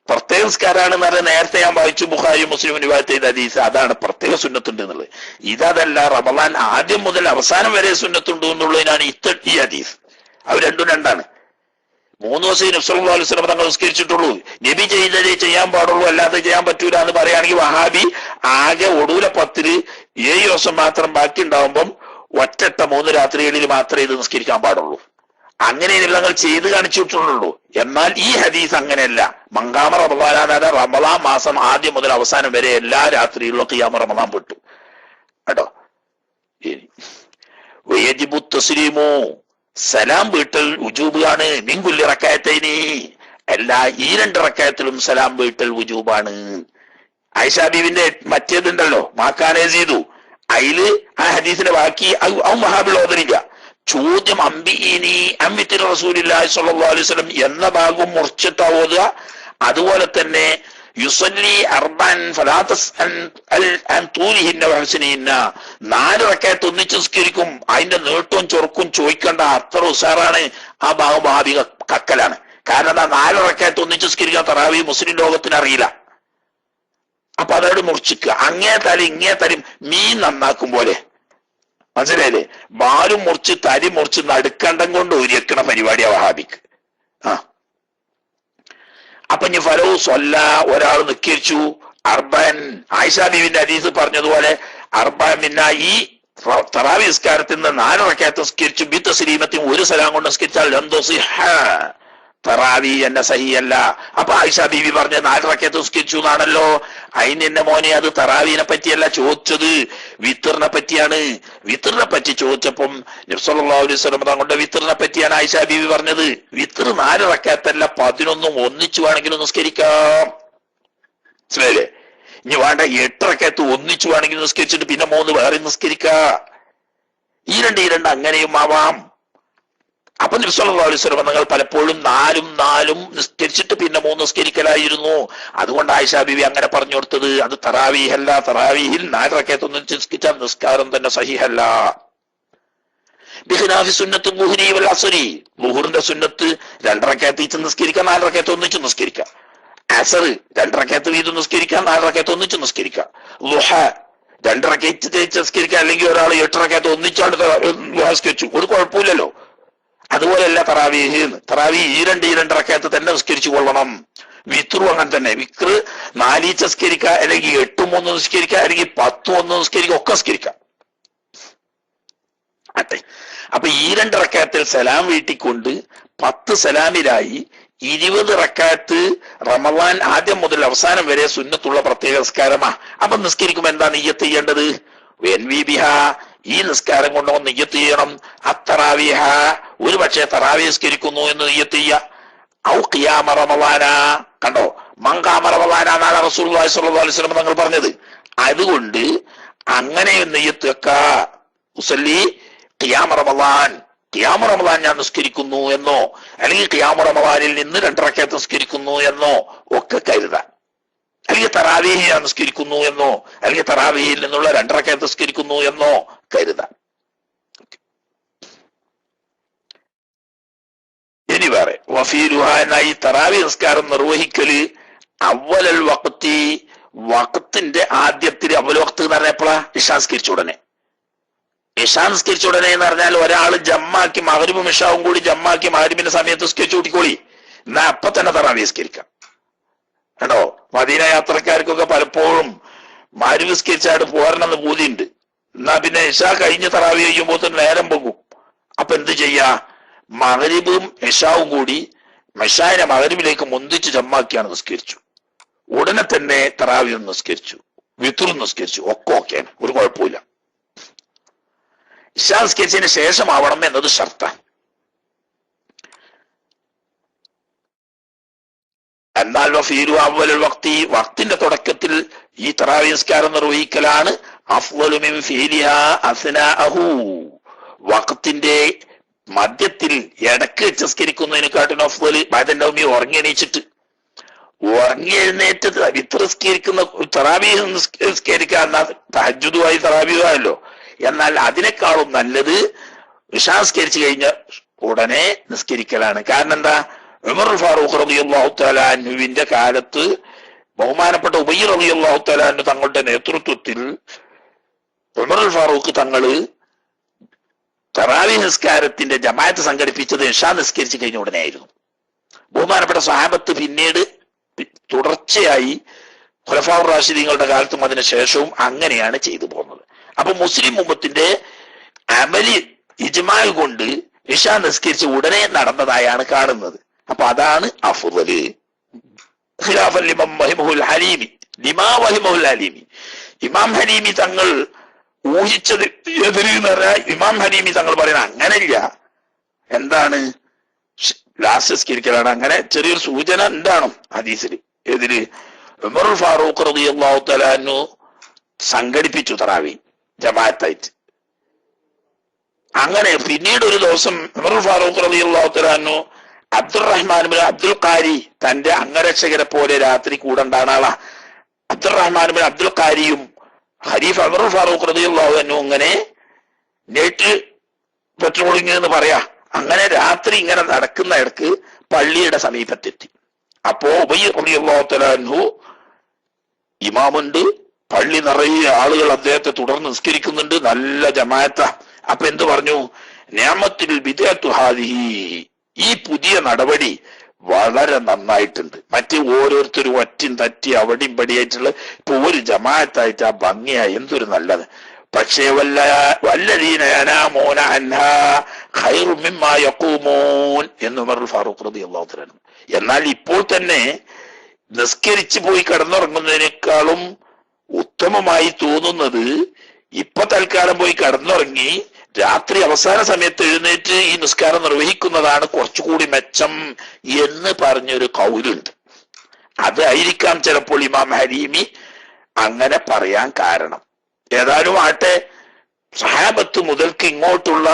പ്രത്യേക നിസ്കാരമാണെന്ന് പറഞ്ഞാൽ നേരത്തെ ഞാൻ വായിച്ചു ബുഖാരി മുസ്ലിം റിവായത്ത് ചെയ്ത ഹദീസ്, അതാണ് പ്രത്യേക സുന്നത്തുണ്ട് എന്നുള്ളത്. ഇതല്ല, റമദാൻ ആദ്യം മുതൽ അവസാനം വരെ സുന്നത്തുണ്ട് എന്നുള്ളതിനാണ് ഈ ഹദീസ്. അത് രണ്ടും രണ്ടാണ്. 3 ദിവസം നബി സല്ലല്ലാഹു അലൈഹി വസല്ലം തങ്ങൾ നിസ്കരിച്ചിട്ടുള്ളൂ. നബി ചെയ്തതേ ചെയ്യാൻ പാടുള്ളൂ, അല്ലാതെ ചെയ്യാൻ പറ്റൂല എന്ന് പറയുകയാണെങ്കിൽ വഹാബി ആകെ ഒടൂല 10 7 ദിവസം മാത്രം ബാക്കി ഉണ്ടാവുമ്പം ഒറ്റ 3 രാത്രികളിൽ മാത്രമേ ഇത് നിസ്കരിക്കാൻ പാടുള്ളൂ. അങ്ങനെയുള്ള ഞങ്ങൾ ചെയ്ത് കാണിച്ചിട്ടുള്ളൂ. എന്നാൽ ഈ ഹദീസ് അങ്ങനെയല്ല. മങ്കാമ റമദാൻ, റമദാൻ മാസം ആദ്യം മുതൽ അവസാനം വരെ എല്ലാ രാത്രിയിലും ഖിയാമ റമദാൻ പെട്ടു കേട്ടോ. വയജിബു തസ്ലീമു, സലാം വീട്ടൽ ഉജൂബാണ്. മിൻകുല്ലി റക്അത്തൈനി, എല്ലാ ഈ 2 റക്അത്തിലും സലാം വീട്ടൽ ഉജൂബാണ്. ആയിഷ ബീവിന്റെ മറ്റേതുണ്ടല്ലോ മാക്കാനെ ചെയ്തു, അതില് ആ ഹദീസിന്റെ ബാക്കി മഹാബിൾ ഓതനില്ല. ചോദ്യം അംബിഇനി അംബിത്തിൻ റസൂലുള്ളാഹി സ്വല്ലല്ലാഹു അലൈഹി വസല്ലം എന്ന ഭാഗം മുറിച്ചിട്ടാ ഓതുക. അതുപോലെ തന്നെ യുസല്ലി അർബഅൻ ഫലാ തസ്അൽ അൻ തൂലിഹിന്ന വഹസ്നിഹിന്ന, 4 റക്അത്ത് ഒന്നിച്ച് നിസ്കരിക്കും, അതിന്റെ നീട്ടവും ചൊറുക്കും ചോദിക്കേണ്ട, അത്ര ഉസാറാണ്. ആ ഭാഗം വഹാബി കക്കലാണ്. കാരണം 4 റക്അത്ത് ഒന്നിച്ച് നിസ്കരിക്കാൻ തറാവി മുസ്ലിം ലോകത്തിന് അറിയില്ല. അപ്പൊ അതോട് മുറിച്ചിക്കുക. അങ്ങേ തലി ഇങ്ങേ തലി മീൻ നന്നാക്കും പോലെ, മനസ്സിലായില്ലേ? ബാലും മുറിച്ച് തരി മുറിച്ച് നടുക്കണ്ടം കൊണ്ട് ഒരുക്കണ പരിപാടിയാ വഹാബിക്ക്. അപ്പൊ ഇനി ഫലോ സ്വല്ല, ഒരാൾ നിസ്കരിച്ചു അർബൻ, ആയിഷ ബീവിന്റെ ഹദീസ് പറഞ്ഞതുപോലെ അർബൻ മിന്ന, ഈ തറാവി നിസ്കാരത്തിൽ നിന്ന് 4 റക്അത്ത് നിസ്കരിച്ചു ബി തസ്ലീമത്തിൻ, 1 സലാം കൊണ്ട് നിസ്കരിച്ചാൽ ലം തുസിഹ, തറാവി എന്നെ സഹിയല്ല. അപ്പൊ ആയിഷ ബീവി പറഞ്ഞ 4 റക്അത്ത് നിസ്കരിച്ചു എന്നാണല്ലോ. അതിന് എന്നെ മോനെ, അത് തറാവീനെ പറ്റിയല്ല ചോദിച്ചത്, വിത്തറിനെ പറ്റിയാണ്. വിത്തറിനെ പറ്റി ചോദിച്ചപ്പം നബി സല്ലല്ലാഹു അലൈഹി വസല്ലം തങ്ങളുടെ വിത്തറിനെ പറ്റിയാണ് ആയിഷ ബീവി പറഞ്ഞത്. വിത്തർ 4 റക്അത്തല്ല 11 ഒന്നിച്ചു വേണമെങ്കിലും നിസ്കരിക്കാം, മനസ്സിലായില്ലേ? ഇനി വേണ്ട 8 റക്അത്ത് ഒന്നിച്ചു വേണമെങ്കിൽ നിസ്കരിച്ചിട്ട് പിന്നെ 3 വേറെ നിസ്കരിക്കാം. ഈ രണ്ട് അങ്ങനെയും ആവാം. അപ്പൊ നബി സല്ലല്ലാഹു അലൈഹി വസല്ലം തങ്ങൾ പലപ്പോഴും 4 നിസ്കരിച്ചിട്ട് പിന്നെ 3 നിസ്കരിക്കലായിരുന്നു. അതുകൊണ്ട് ആയിഷ ബീവി അങ്ങനെ പറഞ്ഞു കൊടുത്തത്. അത് തറാവീഹല്ല, തറാവീഹിൽ 4 റക്അത്ത് ഒന്നിച്ച് നിസ്കരിച്ചാൽ നിസ്കാരം തന്നെ സഹിഹല്ല. ബിഖിലാഫി സുന്നത്ത് ളുഹ്രി വൽ അസ്രി, ളുഹ്റിന്റെ സുന്നത്ത് 2 റക്അത്ത് വീതം നിസ്കരിക്കാം, 4 റക്അത്ത് ഒന്നിച്ച് നിസ്കരിക്കാം. അസർ 2 റക്അത്ത് വീതം നിസ്കരിക്കാം, 4 റക്അത്ത് ഒന്നിച്ച് നിസ്കരിക്കാം. ളുഹ 2 റക്അത്ത് നിസ്കരിക്കാം, അല്ലെങ്കിൽ ഒരാൾ 8 റക്അത്ത് ഒന്നിച്ചാണ് നിസ്കരിച്ചു, ഒരു കുഴപ്പമില്ലല്ലോ. അതുപോലെയല്ല തറാവീഹ്. തറാവീഹ് ഈ 2 റക്അത്ത് തന്നെ നിസ്കരിച്ചു കൊള്ളണം. വിത്രു അങ്ങനെ തന്നെ. വിക്ർ 4 നിസ്കരിക്കുക, അല്ലെങ്കിൽ 8-3 നിസ്കരിക്കുക, അല്ലെങ്കിൽ 10-1 നിസ്കരിക്കുക, ഒക്കെ നിസ്കരിക്കാം. അട്ടെ, അപ്പൊ ഈ 2 റക്അത്തിൽ സലാം വീട്ടിക്കൊണ്ട് 10 സലാമിലായി 20 റക്അത്ത് റമദാൻ ആദ്യം മുതൽ അവസാനം വരെ സുന്നത്തുള്ള പ്രത്യേക നിസ്കാരമാ. അപ്പൊ നിസ്കരിക്കുമ്പോ എന്താ നിയ്യത്ത് ചെയ്യേണ്ടത്? ഈ നിസ്കാരം കൊണ്ട് നിയ്യത്ത് ചെയ്യണം. അത്തറാവീഹ, ഒരു പക്ഷേ തറാവി നിസ്കരിക്കുന്നു എന്ന് നിയ്യത്ത് ചെയ്യുക. ഔ ഖിയാമ റമദാന, കണ്ടോ, മങ്കാമ റമദാന എന്നാണ് റസൂലുള്ളാഹി സ്വല്ലല്ലാഹു അലൈഹി വസല്ലം തങ്ങൾ പറഞ്ഞത്. അതുകൊണ്ട് അങ്ങനെ നിയ്യത്ത് വെക്ക. ഉസല്ലി ഖിയാമ റമദാൻ, ഖിയാമ റമദാൻ ഞാൻ നിസ്കരിക്കുന്നു എന്നോ, അല്ലെങ്കിൽ ഖിയാമ റമദാനിൽ നിന്ന് 2 റക്അത്ത് നിസ്കരിക്കുന്നു എന്നോ ഒക്കെ കരുതാൻ. അല്ലെങ്കിൽ തറാവീഹ് ഞാൻ നിസ്കരിക്കുന്നു എന്നോ, അല്ലെങ്കിൽ തറാവീഹിൽ നിന്നുള്ള 2 റക്അത്ത് നിസ്കരിക്കുന്നു എന്നോ കരുതാൻ. ഇനി വേറെ വഫീലുഹ എന്ന ഈ തറാവി നിസ്കാരം നിർവഹിക്കല് അവലൽ വഖ്തി, വഖത്തിന്റെ ആദ്യത്തിൽ അവൽ വഖ്ത് എന്ന് പറഞ്ഞപ്പോഴാ ഇശാ നിസ്കരിച്ച ഉടനെ. ഇശാ നിസ്കരിച്ച ഉടനെ എന്ന് പറഞ്ഞാൽ ഒരാൾ ജമ്മാക്കി മഗ്രിബും ഇശാവും കൂടി ജമ്മാക്കി മഗ്രിബിന്റെ സമയത്ത് നിസ്കരിച്ചു കൂട്ടിക്കോളി, എന്നാ അപ്പൊ തന്നെ തറാവി നിസ്കരിക്കാം. കേട്ടോ, മദീന യാത്രക്കാർക്കൊക്കെ പലപ്പോഴും മഗ്രിബ് നിസ്കരിച്ചായിട്ട് പോരണമെന്ന് പൂതിയുണ്ട്. എന്നാ പിന്നെ ഇശാ കഴിഞ്ഞ് തറാവി കഴിയുമ്പോൾ തന്നെ നേരം പോകും. അപ്പൊ എന്ത് ചെയ്യാ? മഗ്രിബും ഇശാവും കൂടി ഇശാനെ മഗ്രിബിലേക്ക് മുന്തിച്ച് ജമ്മാക്കിയാണ് നിസ്കരിച്ചു. ഉടനെ തന്നെ തറാവിയും നിസ്കരിച്ചു, വിത്റും നിസ്കരിച്ചു, ഒക്കെ ഓക്കെയാണ്, ഒരു കുഴപ്പമില്ല. ഇശാ നിസ്കരിച്ചതിന് ശേഷമാവണം എന്നത് ഷർത്താണ്. എന്നാൽ വക്തിന്റെ തുടക്കത്തിൽ ഈ തറാവി നിസ്കാരം നിർവഹിക്കലാണ് അഫ്ളലു മിൻ ഫീലിഹാ അസ്നാഅഹു, വഖത്തിന്റെ മധ്യത്തിൽ ഇടക്ക് വെച്ച് നിസ്കരിക്കുന്നതിനെക്കാട്ടിലും അഫ്ളല് ബഅദ നൗമി ഉറങ്ങി ഉറങ്ങി എഴുന്നേറ്റ് വിത്ർ നിസ്കരിക്കുന്ന തറാവീഹ് നിസ്കരിക്കുക, തഹജ്ജുദുമായി തറാവീഹാണല്ലോ. എന്നാൽ അതിനേക്കാളും നല്ലത് ഇശാ നിസ്കരിച്ചു കഴിഞ്ഞ ഉടനെ നിസ്കരിക്കലാണ്. കാരണം എന്താ? ഉമർ ഫാറൂഖ് റളിയല്ലാഹു തആല അൻഹുവിന്റെ കാലത്ത് ബഹുമാനപ്പെട്ട ഉബൈ റളിയല്ലാഹു തആല അൻഹു തങ്ങളുടെ നേതൃത്വത്തിൽ ഉമർ ഫാറൂഖ് തങ്ങള് തറാവീഹ് നിസ്കാരത്തിന്റെ ജമാഅത്ത് സംഘടിപ്പിച്ചത് ഇശാ നിസ്കരിച്ചു കഴിഞ്ഞ ഉടനെ ആയിരുന്നു. ബഹുമാനപ്പെട്ട സ്വഹാബത്ത് പിന്നീട് തുടർച്ചയായി ഖുലഫാഉർ റാഷിദീങ്ങളുടെ കാലത്തും അതിന് ശേഷവും അങ്ങനെയാണ് ചെയ്തു പോകുന്നത്. അപ്പൊ മുസ്ലിം ഉമ്മത്തിന്റെ അമലി ഇജ്മാ കൊണ്ട് ഇശാ നിസ്കരിച്ച് ഉടനെ നടന്നതായാണ് കാണുന്നത്. അപ്പൊ അതാണ് അഫ്ളല്. ഖിലാഫൻ ലിമാം വഹിമഹുൽ ഹലീമി, ലിമാ വഹിമഹുൽ ഹലീമി. ഇമാം ഹലീമി തങ്ങൾ ഊഹിച്ചത് എതിര് എന്ന് പറഞ്ഞാൽ ഇമാം ഹലീമി തങ്ങൾ പറയുന്നത് അങ്ങനെയില്ല. എന്താണ്? ലാസ്റ്റ് നിസ്കരിക്കലാണ്. അങ്ങനെ ചെറിയൊരു സൂചന ഉണ്ടാണോ ഹദീസിൽ? എതിര്? ഉമർ ഫാറൂഖ് റളിയല്ലാഹു തആല അൻഹു സംഘടിപ്പിച്ചു തറാവി ജമാഅത്തായിട്ട്. അങ്ങനെ പിന്നീട് ഒരു ദിവസം ഉമർ ഫാറൂഖ് റളിയല്ലാഹു തആല അൻഹു അബ്ദുറഹ്മാൻ ബിൻ അബ്ദുൽ ഖാരി, തന്റെ അംഗരക്ഷകരെ പോലെ രാത്രി കൂടണ്ടാണ് ആളാ. അബ്ദുറഹ്മാൻ ബിൻ അബ്ദുൽ ഖാരിയും ഖലീഫ ഉമർ ഫാറൂഖ് റളിയല്ലാഹു അൻഹു അങ്ങനെ നൈറ്റ് പെട്രോളിംഗ് എന്ന് പറയാ. അങ്ങനെ രാത്രി ഇങ്ങനെ നടക്കുന്ന ഇടക്ക് പള്ളിയുടെ സമീപത്തെത്തി. അപ്പോ ഉബൈ റളിയല്ലാഹു തആല അൻഹു ഇമാമുണ്ട്, പള്ളി നിറയെ ആളുകൾ അദ്ദേഹത്തെ തുടർന്ന് നിസ്കരിക്കുന്നുണ്ട്, നല്ല ജമാഅത്ത. അപ്പൊ എന്ത് പറഞ്ഞു? നിഅമത്തുൽ ബിദ്അത്തു ഹാദിഹി, ഈ പുതിയ നടപടി വളരെ നന്നായിട്ടുണ്ട്. മറ്റ് ഓരോരുത്തരും ഒറ്റും തറ്റി അവിടെയും പടിയായിട്ടുള്ള ഇപ്പൊ ഒരു ജമാഅത്തായിട്ട് ആ ഭംഗിയായി എന്തൊരു നല്ലത്. പക്ഷേ വല്ലദീന യനാമൂന അൻഹാ ഖൈറു മിമ്മാ യഖൂമൂൻ എന്ന് ഉമർ ഫാറൂഖ് റളിയല്ലാഹു തആല. എന്നാൽ ഇപ്പോൾ തന്നെ നിസ്കരിച്ചു പോയി കിടന്നുറങ്ങുന്നതിനേക്കാളും ഉത്തമമായി തോന്നുന്നത് ഇപ്പൊ തൽക്കാലം പോയി കിടന്നുറങ്ങി രാത്രി അവസാന സമയത്ത് എഴുന്നേറ്റ് ഈ നിസ്കാരം നിർവഹിക്കുന്നതാണ് കുറച്ചുകൂടി മെച്ചം എന്ന് പറഞ്ഞൊരു കൗലുണ്ട്. അതായിരിക്കാം ചിലപ്പോൾ ഇമാം ഹലീമി അങ്ങനെ പറയാൻ കാരണം. ഏതായാലും ആട്ടെ, സഹാബത്ത് മുതൽക്ക് ഇങ്ങോട്ടുള്ള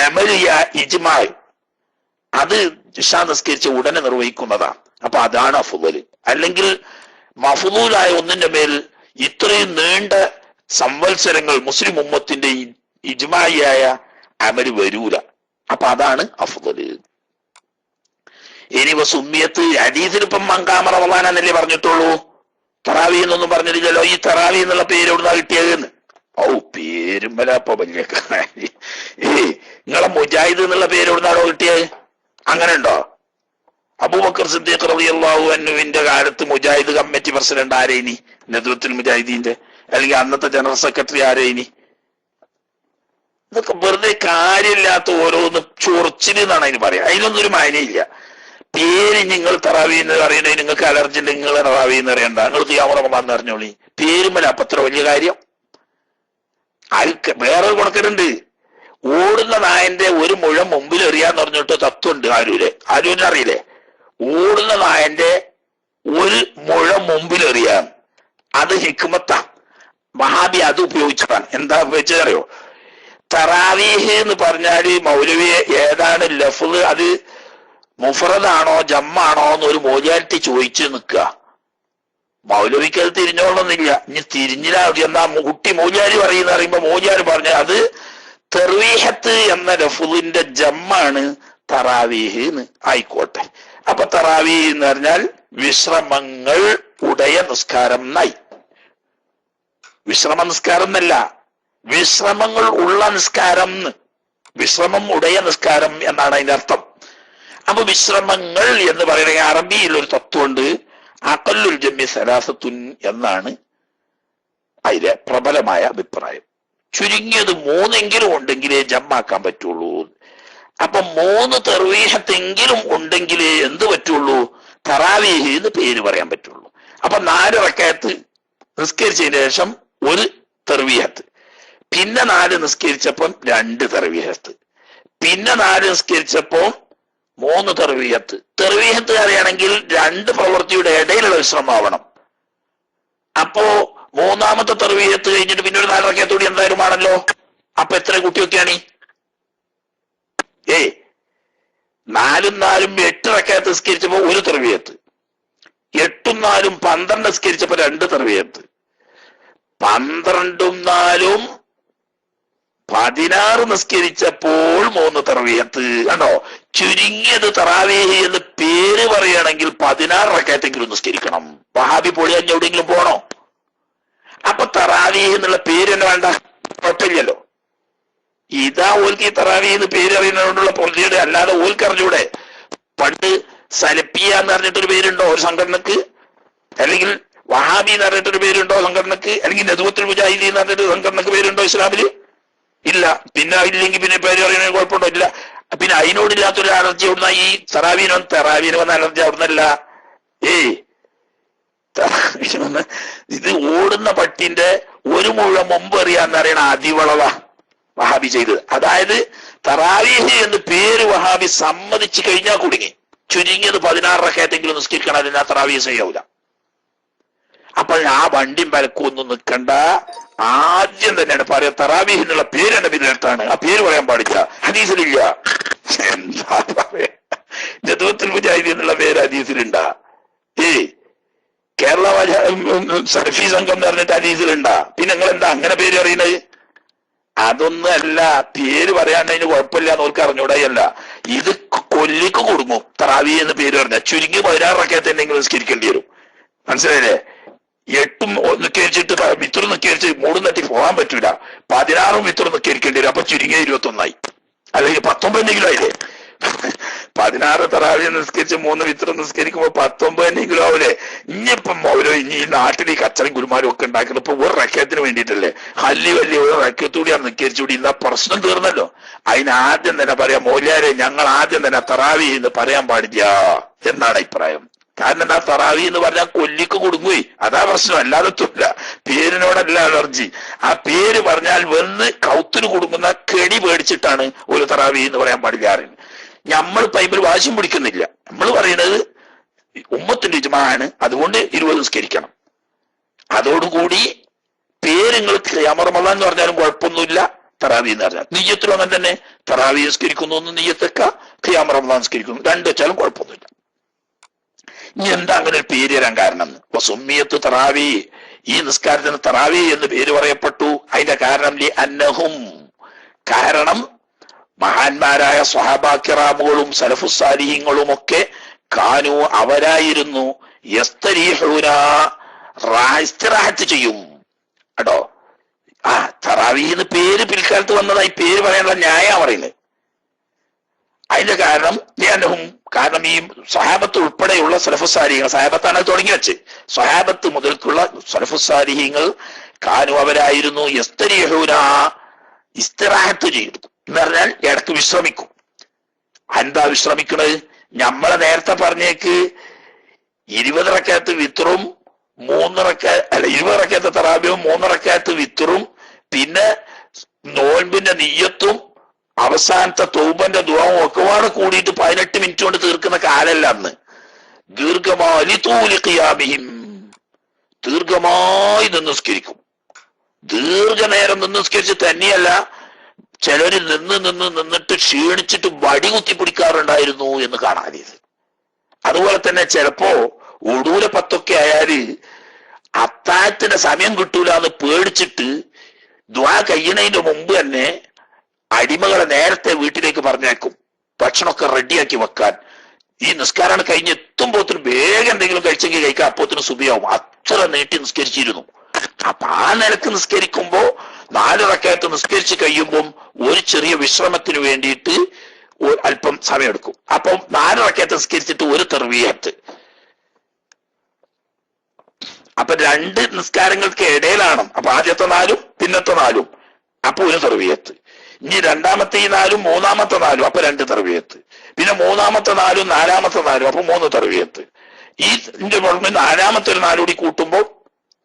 അമലിയ ഇജ്മാ അത് ഇശാ നിസ്കരിച്ച് ഉടനെ നിർവഹിക്കുന്നതാണ്. അപ്പൊ അതാണ് അഫ്ളല്. അല്ലെങ്കിൽ മഫ്ളൂലായ ഒന്നിന്റെ മേൽ ഇത്രയും നീണ്ട സംവത്സരങ്ങൾ മുസ്ലിം ഉമ്മത്തിന്റെ ഇജ്മായിയായ അമല് വരൂല. അപ്പൊ അതാണ് അഫ്ളല്. ഇനി സുമ്മിയത്ത് ഹദീസിൽ ഇപ്പം മങ്കാമ റമളാൻ എന്നല്ലേ പറഞ്ഞിട്ടുള്ളൂ, തറാവി എന്നൊന്നും പറഞ്ഞിട്ടില്ലല്ലോ. ഈ തറാവി എന്നുള്ള പേര് എവിടുന്നാ കിട്ടിയതെന്ന്? പേരും വലപ്പോ വലിയ നിങ്ങളെ മുജാഹിദ് എന്നുള്ള പേര് എവിടുന്നാണോ കിട്ടിയത്? അങ്ങനെ ഉണ്ടോ? അബൂബക്കർ സിദ്ദീഖ് റളിയല്ലാഹു അൻഹുവിന്റെ കാലത്ത് മുജാഹിദ് കമ്മിറ്റി പ്രസിഡന്റ് ആരേനി? നദ്വത്തുൽ മുജാഹിദീന്റെ അല്ലെങ്കിൽ അന്നത്തെ ജനറൽ സെക്രട്ടറി ആരേനി? ഇതൊക്കെ വെറുതെ കാര്യമില്ലാത്ത ഓരോന്ന് ചൊറിച്ചിൽ എന്നാണ് അതിന് പറയാം. അതിനൊന്നും ഒരു മാന്യമില്ല. പേര് നിങ്ങൾ തറാവി എന്ന് പറയുന്നത് നിങ്ങൾക്ക് അലർജി ഉണ്ടെങ്കിൽ നിങ്ങൾ തറാവി എന്ന് അറിയണ്ട, നിങ്ങൾ ഖിയാമറമളാന്ന് അറിഞ്ഞോളി. പേരുമല്ല അപ്പൊ അത്ര വലിയ കാര്യം. വേറെ കൊടുക്കലുണ്ട്. ഓടുന്ന നായന്റെ ഒരു മുഴം മുമ്പിൽ എറിയാന്ന് പറഞ്ഞിട്ട് തത്വമുണ്ട് ആരൂരിനെ അറിയില്ലേ? ഓടുന്ന നായന്റെ ഒരു മുഴം മുമ്പിൽ എറിയാൻ, അത് ഹിക്മത്താ. വഹാബി അത് ഉപയോഗിച്ചതാണ്. എന്താ ഉപയോഗിച്ചതറിയോ? തറാവീഹ് എന്ന് പറഞ്ഞാല് മൗലവി ഏതാണ് ലഫ്ള്, അത് മുഫറദാണോ ജമ്മാണോ എന്നൊരു മോചാലിറ്റി ചോദിച്ചു നിൽക്കുക. മൗലവിക്ക് അത് തിരിഞ്ഞോളന്നില്ല. ഇനി തിരിഞ്ഞില്ല എന്നാ കുട്ടി മോചാരി പറയുമ്പോ മോചാരി പറഞ്ഞ അത് തർവീഹത്ത് എന്ന ലഫ്ളിന്റെ ജമ്മാണ് തറാവീഹ് എന്ന് ആയിക്കോട്ടെ. അപ്പൊ തറാവീഹ് എന്ന് പറഞ്ഞാൽ വിശ്രമങ്ങൾ ഉടയ നിസ്കാരം എന്നായി. വിശ്രമ നിസ്കാരം എന്നല്ല, വിശ്രമങ്ങൾ ഉള്ള നിസ്കാരം, വിശ്രമം ഉടയ നിസ്കാരം എന്നാണ് അതിന്റെ അർത്ഥം. അപ്പൊ വിശ്രമങ്ങൾ എന്ന് പറയുന്ന അറബിയിൽ ഒരു തത്വമുണ്ട്, അഖല്ലുൽ ജമ്മി സലാസത്തുൻ എന്നാണ് അതിലെ പ്രബലമായ അഭിപ്രായം. ചുരുങ്ങിയത് 3 ഉണ്ടെങ്കിലേ ജമ്മാക്കാൻ പറ്റുള്ളൂ. അപ്പൊ 3 തർവീഹത്തെങ്കിലും ഉണ്ടെങ്കിലേ എന്ത് പറ്റുള്ളൂ? തറാവീഹ് എന്ന് പേര് പറയാൻ പറ്റുള്ളൂ. അപ്പൊ 4 റക്അത്ത് നിസ്കരിച്ചതിന് ശേഷം 1 തർവീഹത്ത്, പിന്നെ 4 നിസ്കരിച്ചപ്പം 2 തർവീഹത്ത്, പിന്നെ 4 നിസ്കരിച്ചപ്പോ 3 തർവീഹത്ത്. തർവീഹത്ത് അറിയണമെങ്കിൽ 2 പ്രവൃത്തിയുടെ ഇടയിലുള്ള വിശ്രമമാവണം. അപ്പോ 3ാമത്തെ തർവീഹത്ത് കഴിഞ്ഞിട്ട് പിന്നെ ഒരു 4 റക്അത്ത് എന്തായാലും ആണല്ലോ. അപ്പൊ എത്ര കുട്ടിയൊക്കെയാണ്? 4 4 8 റക്അത്ത് നിസ്കരിച്ചപ്പോ 1 തർവീഹത്ത്, 8 4 12 നിസ്കരിച്ചപ്പോ 2 തർവീഹത്ത്, 12 4 16 നിസ്കരിച്ചപ്പോൾ 3 തറാവീഹത്ത്. കണ്ടോ, ചുരുങ്ങിയത് തറാവീഹ് എന്ന് പേര് പറയുകയാണെങ്കിൽ 16 റക്അത്തെങ്കിലും നിസ്കരിക്കണം. വഹാബി പൊളി എവിടെയെങ്കിലും പോണോ? അപ്പൊ തറാവീഹ് എന്നുള്ള പേര് തന്നെ വേണ്ട, കുഴപ്പമില്ലല്ലോ. ഇതാ ഓൽക്ക് ഈ തറാവീഹ് എന്ന് പേര് അറിയുന്നതുകൊണ്ടുള്ള പൊളിയുടെ, അല്ലാതെ ഓൽക്ക് അറിഞ്ഞൂടെ? പണ്ട് സലഫിയ എന്ന് പറഞ്ഞിട്ടൊരു പേരുണ്ടോ ഒരു സംഘടനക്ക്? അല്ലെങ്കിൽ വഹാബി എന്ന് പറഞ്ഞിട്ടൊരു പേരുണ്ടോ സംഘടനക്ക്? അല്ലെങ്കിൽ നദുവത്തുൽ മുജാഹിദീൻ എന്ന് പറഞ്ഞിട്ട് സംഘടനക്ക് പേരുണ്ടോ ഇസ്ലാമില്? ഇല്ല. പിന്നെ ഇല്ലെങ്കിൽ പിന്നെ പേര് പറയുന്നതിന് കുഴപ്പമുണ്ടോ? ഇല്ല. പിന്നെ അതിനോടില്ലാത്തൊരു അലർജി എവിടുന്ന? ഈ തറാവീന് വന്ന അലർജി അവിടുന്നല്ല. ഇത് ഓടുന്ന പട്ടിന്റെ ഒരു മുഴ മുമ്പ് എറിയാന്ന് അറിയണ അതിവളവ വഹാബി ചെയ്തത്. അതായത് തറാവീഹ് എന്ന് പേര് വഹാബി സമ്മതിച്ചു കഴിഞ്ഞാൽ കുടുങ്ങി. ചുരുങ്ങിയത് 16 റക്അത്തെങ്കിലും നിസ്കരിക്കണം, അതിനാ തറാവീഹ് ചെയ്യാവൂല. അപ്പൊ ആ വണ്ടിയും പലക്കൊന്നും നിൽക്കണ്ട. ആദ്യം തന്നെയാണ് പറയാ തറാവീഹ് എന്നുള്ള പേര് എന്റെ വിദഗ്ധാണ്, ആ പേര് പറയാൻ പാടില്ല, ഹദീസിലില്ല. എന്താ പറയാ? നദുവത്തുൽ മുജാഹിദീൻ എന്നുള്ള പേര് ഹദീസിലുണ്ടാ? കേരള സലഫി സംഘം എന്ന് പറഞ്ഞിട്ട് ഹദീസിലുണ്ടാ? പിന്നെ നിങ്ങൾ എന്താ അങ്ങനെ പേര് അറിയുന്നത്? അതൊന്നും അല്ല, പേര് പറയാണ്ടതിന് കുഴപ്പമില്ല എന്ന് ഓർക്ക് അറിഞ്ഞൂടായല്ല. ഇത് കൊല്ലിക്ക് കൊടുങ്ങും തറാവീഹ് എന്ന് പേര് പറഞ്ഞാൽ. ചുരുങ്ങി 16 റക്അത്ത് എന്തെങ്കിലും നിസ്കരിക്കേണ്ടി വരും. മനസ്സിലായില്ലേ? 8 നിസ്കരിച്ചിട്ട് വിത്തർ നിസ്കരിച്ച് 3 തട്ടി പോകാൻ പറ്റൂല. 16 വിത്തർ നിസ്കരിക്കേണ്ടി വരും. അപ്പൊ ചുരുങ്ങിയ 21 അല്ലെങ്കിൽ 19 ആയില്ലേ? 16 തറാവീഹ് നിസ്കരിച്ച് 3 വിത്തർ നിസ്കരിക്കുമ്പോ 19 ആവൂലേ? ഇനിയിപ്പം ഓരോ ഈ നാട്ടിൽ ഈ കച്ചറയും ഗുരുമാരും ഒക്കെ ഉണ്ടാക്കുന്നത് ഇപ്പൊ ഒരു റക്അത്തിന് വേണ്ടിയിട്ടല്ലേ? വലിയ ഒരു റക്അത്തൂടിയാണ് നിസ്കരിച്ചുകൂടി ഇന്ന പ്രശ്നം തീർന്നല്ലോ. അതിനാദ്യം തന്നെ പറയാം, മൗലിയാരെ ഞങ്ങൾ ആദ്യം തന്നെ തറാവീഹ് എന്ന് പറയാൻ പാടില്ല എന്നാണ് അഭിപ്രായം. കാരണം എന്താ, തറാവീഹ് എന്ന് പറഞ്ഞാൽ കൊല്ലിക്ക് കൊടുങ്ങുപോയി, അതാ പ്രശ്നം, അല്ലാതെ തൊല്ല. പേരിനോടല്ല അലർജി. ആ പേര് പറഞ്ഞാൽ വന്ന് കൗത്തിന് കൊടുക്കുന്ന കെണി പേടിച്ചിട്ടാണ് ഒരു തറാവീഹ് എന്ന് പറയാൻ പാടില്ല. നമ്മൾ പൈപ്പിൽ വാശിയും പിടിക്കുന്നില്ല. നമ്മൾ പറയുന്നത് ഉമ്മത്തിന്റെ ഇജ്മാഅാണ്, അതുകൊണ്ട് 20 നിസ്കരിക്കണം. അതോടുകൂടി പേരുങ്ങൾ ഖിയാമ റമളാൻ എന്ന് പറഞ്ഞാലും കുഴപ്പമൊന്നുമില്ല, തറാവീഹ് എന്ന് പറഞ്ഞാൽ. നിയ്യത്തിലും അങ്ങനെ തന്നെ, തറാവീഹ് നിസ്കരിക്കുന്നു എന്ന് നിയ്യത്തൊക്ക, ഖിയാമ റമളാൻ നിസ്കരിക്കുന്നു, 2 വെച്ചാലും കുഴപ്പമൊന്നുമില്ല. ഇനി എന്താ അങ്ങനെ ഒരു പേര് വരാൻ കാരണം? സുമ്മിയത്ത് തറാവീഹ്, ഈ നിസ്കാരത്തിന് തറാവീഹ് എന്ന് പേര് പറയപ്പെട്ടു. അതിന്റെ കാരണം അന്നഹും, കാരണം മഹാന്മാരായ സ്വഹാബാ കിറാമുകളും സലഫുസ്സാലിഹീങ്ങളും ഒക്കെ കാനു അവരായിരുന്നു യസ്തരീഹൂന ഇസ്തിറാഹത്ത് ചെയ്യും. കേട്ടോ, തറാവീഹ് എന്ന് പേര് പിൽക്കാലത്ത് വന്നതായി പേര് പറയാനുള്ള ന്യായ പറയുന്നത്. അതിന്റെ കാരണം കാരണം ഈ സ്വഹാബത്ത് ഉൾപ്പെടെയുള്ള സലഫുസ്സാലിഹീങ്ങൾ, സ്വഹാബത്താണ് തുടങ്ങി വെച്ച്, സ്വഹാബത്ത് മുതൽക്കുള്ള സലഫുസ്സാലിഹീങ്ങൾ കാനു അവരായിരുന്നു യസ്തരീഹൂന ഇസ്തിറാഹത്ത് ചെയ്തു എന്ന് പറഞ്ഞാൽ ഇടക്ക് വിശ്രമിക്കും. എന്താ വിശ്രമിക്കണത്? നമ്മളെ നേരത്തെ പറഞ്ഞേക്ക് 20 റക്അത്ത് വിത്തറും 20 റക്അത്ത് തറാവീഹും 3 റക്അത്ത് വിത്തറും പിന്നെ നോൻപിന്റെ നിയ്യത്തും അവസാനത്തെ തൗബന്റെ ദുആവും ഒക്കെ കൂടിയിട്ട് 18 മിനിറ്റ് കൊണ്ട് തീർക്കുന്ന കാലല്ല അന്ന്. ദീർഘമായി നിസ്കരിക്കും. ദീർഘനേരം നിസ്കരിച്ച് തന്നെയല്ല, ചിലര് നിന്നിട്ട് ക്ഷീണിച്ചിട്ട് വടി കുത്തി പിടിക്കാറുണ്ടായിരുന്നു എന്ന് കാണാനിത്. അതുപോലെ തന്നെ ചിലപ്പോ ഒടൂല 10 ആയാല് അത്താഴത്തിന്റെ സമയം കിട്ടൂല എന്ന് പേടിച്ചിട്ട് ദ്വാ കഴിയണതിന്റെ മുമ്പ് തന്നെ അടിമകളെ നേരത്തെ വീട്ടിലേക്ക് പറഞ്ഞേക്കും, ഭക്ഷണമൊക്കെ റെഡിയാക്കി വെക്കാൻ. ഈ നിസ്കാരാണ് കഴിഞ്ഞ് എത്തുമ്പോത്തിന് വേഗം എന്തെങ്കിലും കഴിച്ചെങ്കിൽ കഴിക്കാൻ, അപ്പോത്തിന് സുബിയാവും. അത്ര നീട്ടി നിസ്കരിച്ചിരുന്നു. അപ്പൊ ആ നിലക്ക് നിസ്കരിക്കുമ്പോ 4 റക്അത്ത് നിസ്കരിച്ച് കഴിയുമ്പം ഒരു ചെറിയ വിശ്രമത്തിന് വേണ്ടിയിട്ട് അല്പം സമയമെടുക്കും. അപ്പം 4 റക്അത്ത് നിസ്കരിച്ചിട്ട് ഒരു തർവീഹത്ത്. അപ്പൊ 2 നിസ്കാരങ്ങൾക്ക് ഇടയിലാണ്. അപ്പൊ ആദ്യത്തെ 4 പിന്നത്തെ 4, അപ്പൊ ഒരു തർവീഹത്ത്. ഇനി രണ്ടാമത്തെ ഈ 4 മൂന്നാമത്തെ 4, അപ്പൊ 2 തർവീഹത്ത്. പിന്നെ മൂന്നാമത്തെ 4 നാലാമത്തെ 4, അപ്പൊ 3 തർവീഹത്ത്. ഈ നാലാമത്തെ ഒരു 4 കൂടി കൂട്ടുമ്പോൾ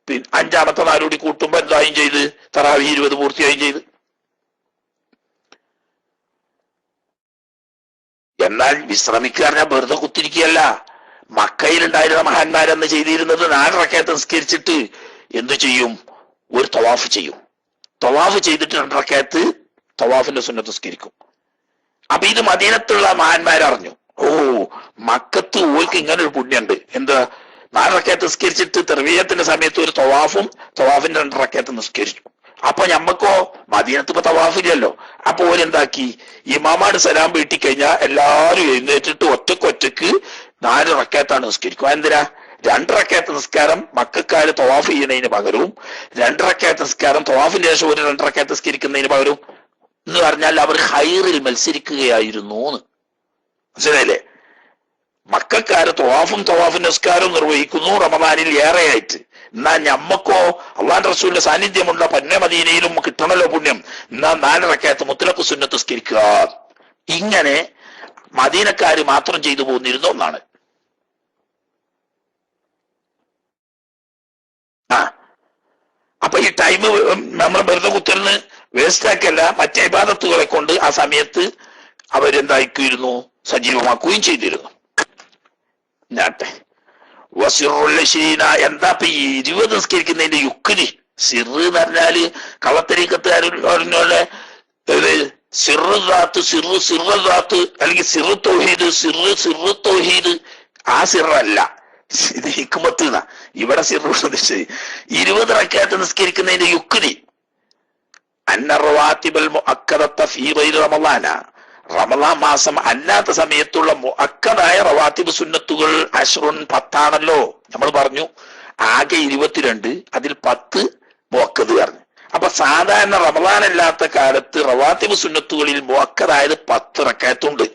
പിന്നെ 5-ാമത്തെ 4 കൂടി കൂട്ടുമ്പോ എന്തായും ചെയ്ത് തറാവീഹ് 20 പൂർത്തിയായും ചെയ്ത്. എന്നാൽ വിശ്രമിക്കുക പറഞ്ഞാൽ വെറുതെ കുത്തിരിക്കുകയല്ല. മക്കയിലുണ്ടായിരുന്ന മഹാന്മാരെന്ന് ചെയ്തിരുന്നത് 4 റക്അത്ത് നിസ്കരിച്ചിട്ട് എന്തു ചെയ്യും? ഒരു തവാഫ് ചെയ്യും. തവാഫ് ചെയ്തിട്ട് 2 റക്അത്ത് തവാഫിന്റെ സുന്നത്ത് നിസ്കരിക്കും. അപ്പൊ ഇത് മദീനത്തുള്ള മഹാന്മാരറിഞ്ഞു, മക്കത്ത് ഓൽക്ക് ഇങ്ങനെ ഒരു പുണ്യുണ്ട്. എന്താ? 4 റക്അത്ത് നിസ്കരിച്ചിട്ട് തർവീഹത്തിന്റെ സമയത്ത് ഒരു തവാഫിന്റെ 2 റക്അത്ത് നിസ്കരിച്ചു. അപ്പൊ ഞമ്മക്കോ മദീനത്ത് ഇപ്പൊ തവാഫില്ലല്ലോ. അപ്പൊ ഓരെന്താക്കി, ഇമാമാട് സലാം വീട്ടി കഴിഞ്ഞാൽ എല്ലാവരും എഴുന്നേറ്റിട്ട് ഒറ്റക്ക് 4 റക്അത്താണ് നിസ്കരിക്കുക. എന്തിനാ? 2 റക്അത്ത് നിസ്കാരം മക്കക്കാര് തവാഫ് ചെയ്യുന്നതിന് പകരവും 2 റക്അത്ത് നിസ്കാരം തവാഫിന് ശേഷം ഒരു 2 റക്അത്ത് നിസ്കരിക്കുന്നതിന് പകരവും എന്ന് പറഞ്ഞാൽ അവർ ഹൈറിൽ മത്സരിക്കുകയായിരുന്നു എന്ന്. മനസ്സിലായില്ലേ? മക്കക്കാര് തവാഫിന്റെ നിസ്കാരവും നിർവഹിക്കുന്നു റമദാനിൽ ഏറെയായിട്ട്. എന്നാ ഞമ്മക്കോ അള്ളാഹുവിന്റെ റസൂലിന്റെ സാന്നിധ്യമുള്ള പന്ന മദീനയിലും കിട്ടണല്ലോ പുണ്യം. എന്നാ 4 റക്അത്ത് മുത്തലഖ് സുന്നത്ത് നിസ്കരിക്കുക. ഇങ്ങനെ മദീനക്കാര് മാത്രം ചെയ്തു പോന്നിരുന്ന ഒന്നാണ്. അപ്പൊ ഈ ടൈം നമ്മൾ വെറുതെ കുത്തിരുന്ന് വേസ്റ്റ് ആക്കല്ല, മറ്റേ ഇബാദത്തുകളെ കൊണ്ട് ആ സമയത്ത് അവരെന്താക്കിയിരുന്നു, സജീവമാക്കുകയും ചെയ്തിരുന്നു. ഞാട്ടെ വസിറുല്ലശീന, എന്താ ഇപ്പൊ ഈ 20 നിസ്കരിക്കുന്നതിന്റെ യുക്തി? സിറ് എന്ന് പറഞ്ഞാല് കള്ളത്തരീക്കത്തുകാരുടെ സിറുദാത്ത് അല്ലെങ്കിൽ സിറു തൗഹീദ്, സിറു തൗഹീദ്, ആ സിറല്ല, ഇത് ഹിക്മത്ത് എന്നാ. ഇവിടെ സിറു ഉദ്ദേശിച്ചത് 20 റക്അത്ത് നിസ്കരിക്കുന്നതിന്റെ യുക്തി അന്ന റവാത്തിബൽ മുഅക്കദത ഫീ ഗൈരി റമളാന, റമളാൻ മാസം അല്ലാത്ത സമയത്തുള്ള മുഅക്കദായ റവാത്തിബ് സുന്നത്തുകൾ അശ്റുൻ 10 നമ്മൾ പറഞ്ഞു. ആകെ 22, അതിൽ 10 മുഅക്കദ് പറഞ്ഞു. അപ്പൊ സാധാരണ റമളാൻ അല്ലാത്ത കാലത്ത് റവാത്തിബ് സുന്നത്തുകളിൽ മുഅക്കദായത് 10 റക്അത്തുണ്ട്.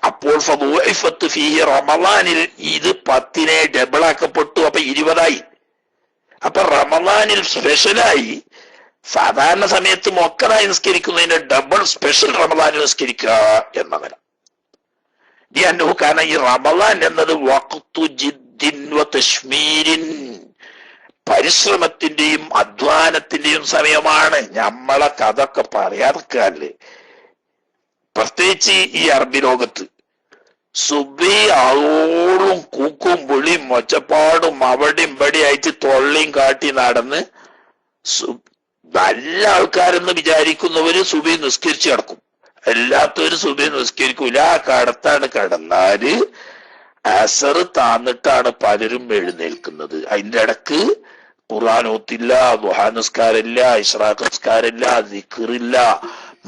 അപ്പോൾ ഫദുഇഫത്ത് ഫീഹി, റമളാനിൽ ഇത് 10നെ ഡബിൾ ആക്കപ്പെട്ടു, അപ്പൊ 20ആയി. അപ്പൊ റമളാനിൽ സ്പെഷ്യലായി സാധാരണ സമയത്ത് മുഅക്കദായി നിസ്കരിക്കുന്നതിന്റെ ഡബിൾ സ്പെഷ്യൽ റമളാനിൽ നിസ്കരിക്കുക എന്നവന്. ഈ റമളാൻ എന്നത് വഖ്തു ജിദ്ദിൻ വ തശ്മീരിൻ, പരിശ്രമത്തിന്റെയും അധ്വാനത്തിന്റെയും സമയമാണ്. നമ്മളെ കഥൊക്കെ പറയാതെ, പ്രത്യേകിച്ച് ഈ അറബി ലോകത്ത് സുബി ആളോടും കൂക്കും വിളിയും ഒച്ചപ്പാടും അവിടെയും ഇവിടെയായിട്ട് തൊള്ളിയും കാട്ടി നടന്ന് നല്ല ആൾക്കാരെന്ന് വിചാരിക്കുന്നവര് സുബി നിസ്കരിച്ച് കിടക്കും, എല്ലാത്തവര് സുബി നിസ്കരിക്കൂല. ആ കടത്താണ് കിടന്നാല് അസർ താന്നിട്ടാണ് പലരും എഴുന്നേൽക്കുന്നത്. അതിന്റെ ഇടക്ക് ഖുർആൻ ഓത്തില്ല, ദുഹാ നിസ്കാരമില്ല, ഇശ്റാഖ് നിസ്കാരമില്ല, ദിക്റില്ല.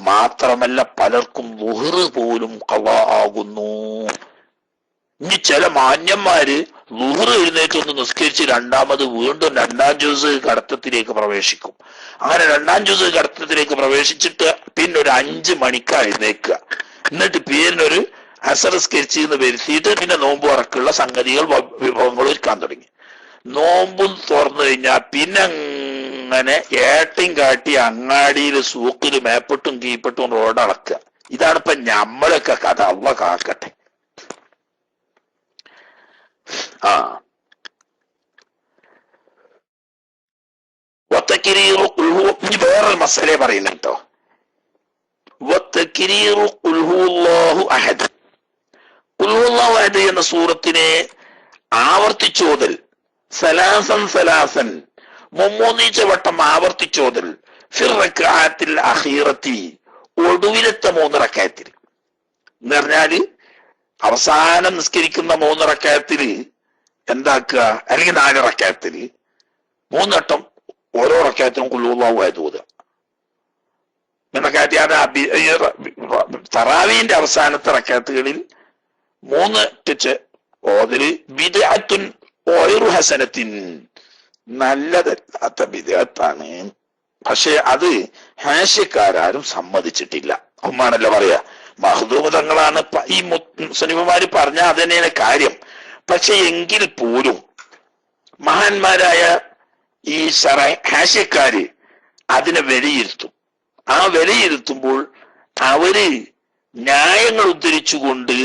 മാത്രമല്ല പലർക്കും ളുഹ്ർ പോലും ഖളാ ആകുന്നു. ഇനി ചില മാന്യന്മാര് ളുഹ്ർ എഴുന്നേറ്റൊന്ന് നിസ്കരിച്ച് രണ്ടാമത് വീണ്ടും 2-ാം ജുസ് കടത്തത്തിലേക്ക് പ്രവേശിക്കും. അങ്ങനെ 2-ാം ജുസ് കടത്തത്തിലേക്ക് പ്രവേശിച്ചിട്ട് പിന്നെ ഒരു 5 മണിക്കാ എഴുന്നേക്കുക. എന്നിട്ട് പേരിനൊരു അസർ നിസ്കരിച്ച് എന്ന് വരുത്തിയിട്ട് പിന്നെ നോമ്പ് ഉറക്കുള്ള സംഗതികൾ വിഭവങ്ങൾ ഒരുക്കാൻ തുടങ്ങി. നോമ്പും തുറന്നു കഴിഞ്ഞാൽ പിന്നെ അങ്ങനെ ഏട്ടയും കാട്ടി അങ്ങാടിയിൽ സൂക്കില് മേപ്പിട്ടും കീപ്പിട്ടും റോഡ് അളക്കുക. ഇതാണ് ഇപ്പൊ ഞമ്മളൊക്കെ കഥ. അള്ള കാക്കട്ടെ. ഇനി വേറൊരു മസലയെ പറയുന്ന കേട്ടോ. അഹദ് എന്ന സൂറത്തിനെ ആവർത്തിച്ചോതൽ, സലാസൻ 3 വട്ടം ആവർത്തിച്ചോതൽ, ഫിർ റക്അത്തിൽ അഖീറത്തി, ഒടുവിലത്തെ 3 റക്അത്തിൽ എന്ന് പറഞ്ഞാല് അവസാനം നിസ്കരിക്കുന്ന 3 റക്അത്തില് എന്താക്കുക, അല്ലെങ്കിൽ 4 റക്അത്തില് 3 വട്ടം ഓരോ റക്അത്തിനും ഖുൽ ഹുവല്ലാഹു അഹദ് ഓതുക. തറാവീന്റെ അവസാനത്തെ റക്അത്തുകളിൽ 3 ടച്ച് ഓതല് ബിദ്അത്തുൻ ഗൈറു ഹസനത്തിൻ, നല്ലതല്ലാത്ത ബിദ്അത്താണ്. പക്ഷെ അത് ഹാഷ്യക്കാരും സമ്മതിച്ചിട്ടില്ല. ഒന്നാണല്ലോ പറയാ, മഹ്ദൂമ് തങ്ങളാണ് ഈ മുസ്ലിംമാര് പറഞ്ഞ അത് തന്നെയാണ് കാര്യം. പക്ഷെ എങ്കിൽ പോലും മഹാന്മാരായ ഈ ഹാഷ്യക്കാര് അതിനെ വിലയിരുത്തും. ആ വിലയിരുത്തുമ്പോൾ അവര് ന്യായങ്ങൾ ഉദ്ധരിച്ചുകൊണ്ട്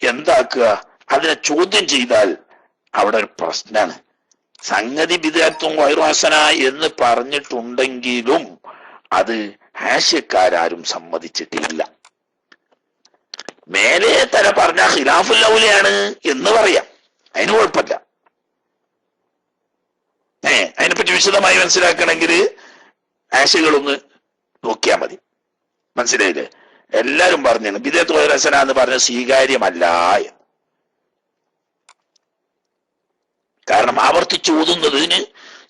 എന്താക്കുക, അതിനെ ചോദ്യം ചെയ്താൽ അവിടെ ഒരു പ്രശ്നമാണ്. സംഗതി ബിദ്അത്തും ഗൈറു ഹസന എന്ന് പറഞ്ഞിട്ടുണ്ടെങ്കിലും അത് ഹാഷ്യക്കാരും സമ്മതിച്ചിട്ടില്ല. മേലെ തര പറഞ്ഞ ഖിലാഫുൽ ഔലിയാണ് എന്ന് പറയാം, അതിന് കുഴപ്പമില്ല. അതിനെപ്പറ്റി വിശദമായി മനസ്സിലാക്കണമെങ്കിൽ ഹാഷ്യകളൊന്ന് നോക്കിയാൽ മതി. മനസ്സിലായില്ലേ? എല്ലാരും പറഞ്ഞു ബിദ്അത്ത് ഗൈറു ഹസന എന്ന് പറഞ്ഞ സ്വീകാര്യമല്ല. കാരണം ആവർത്തിച്ച് ഓതുന്നതിന്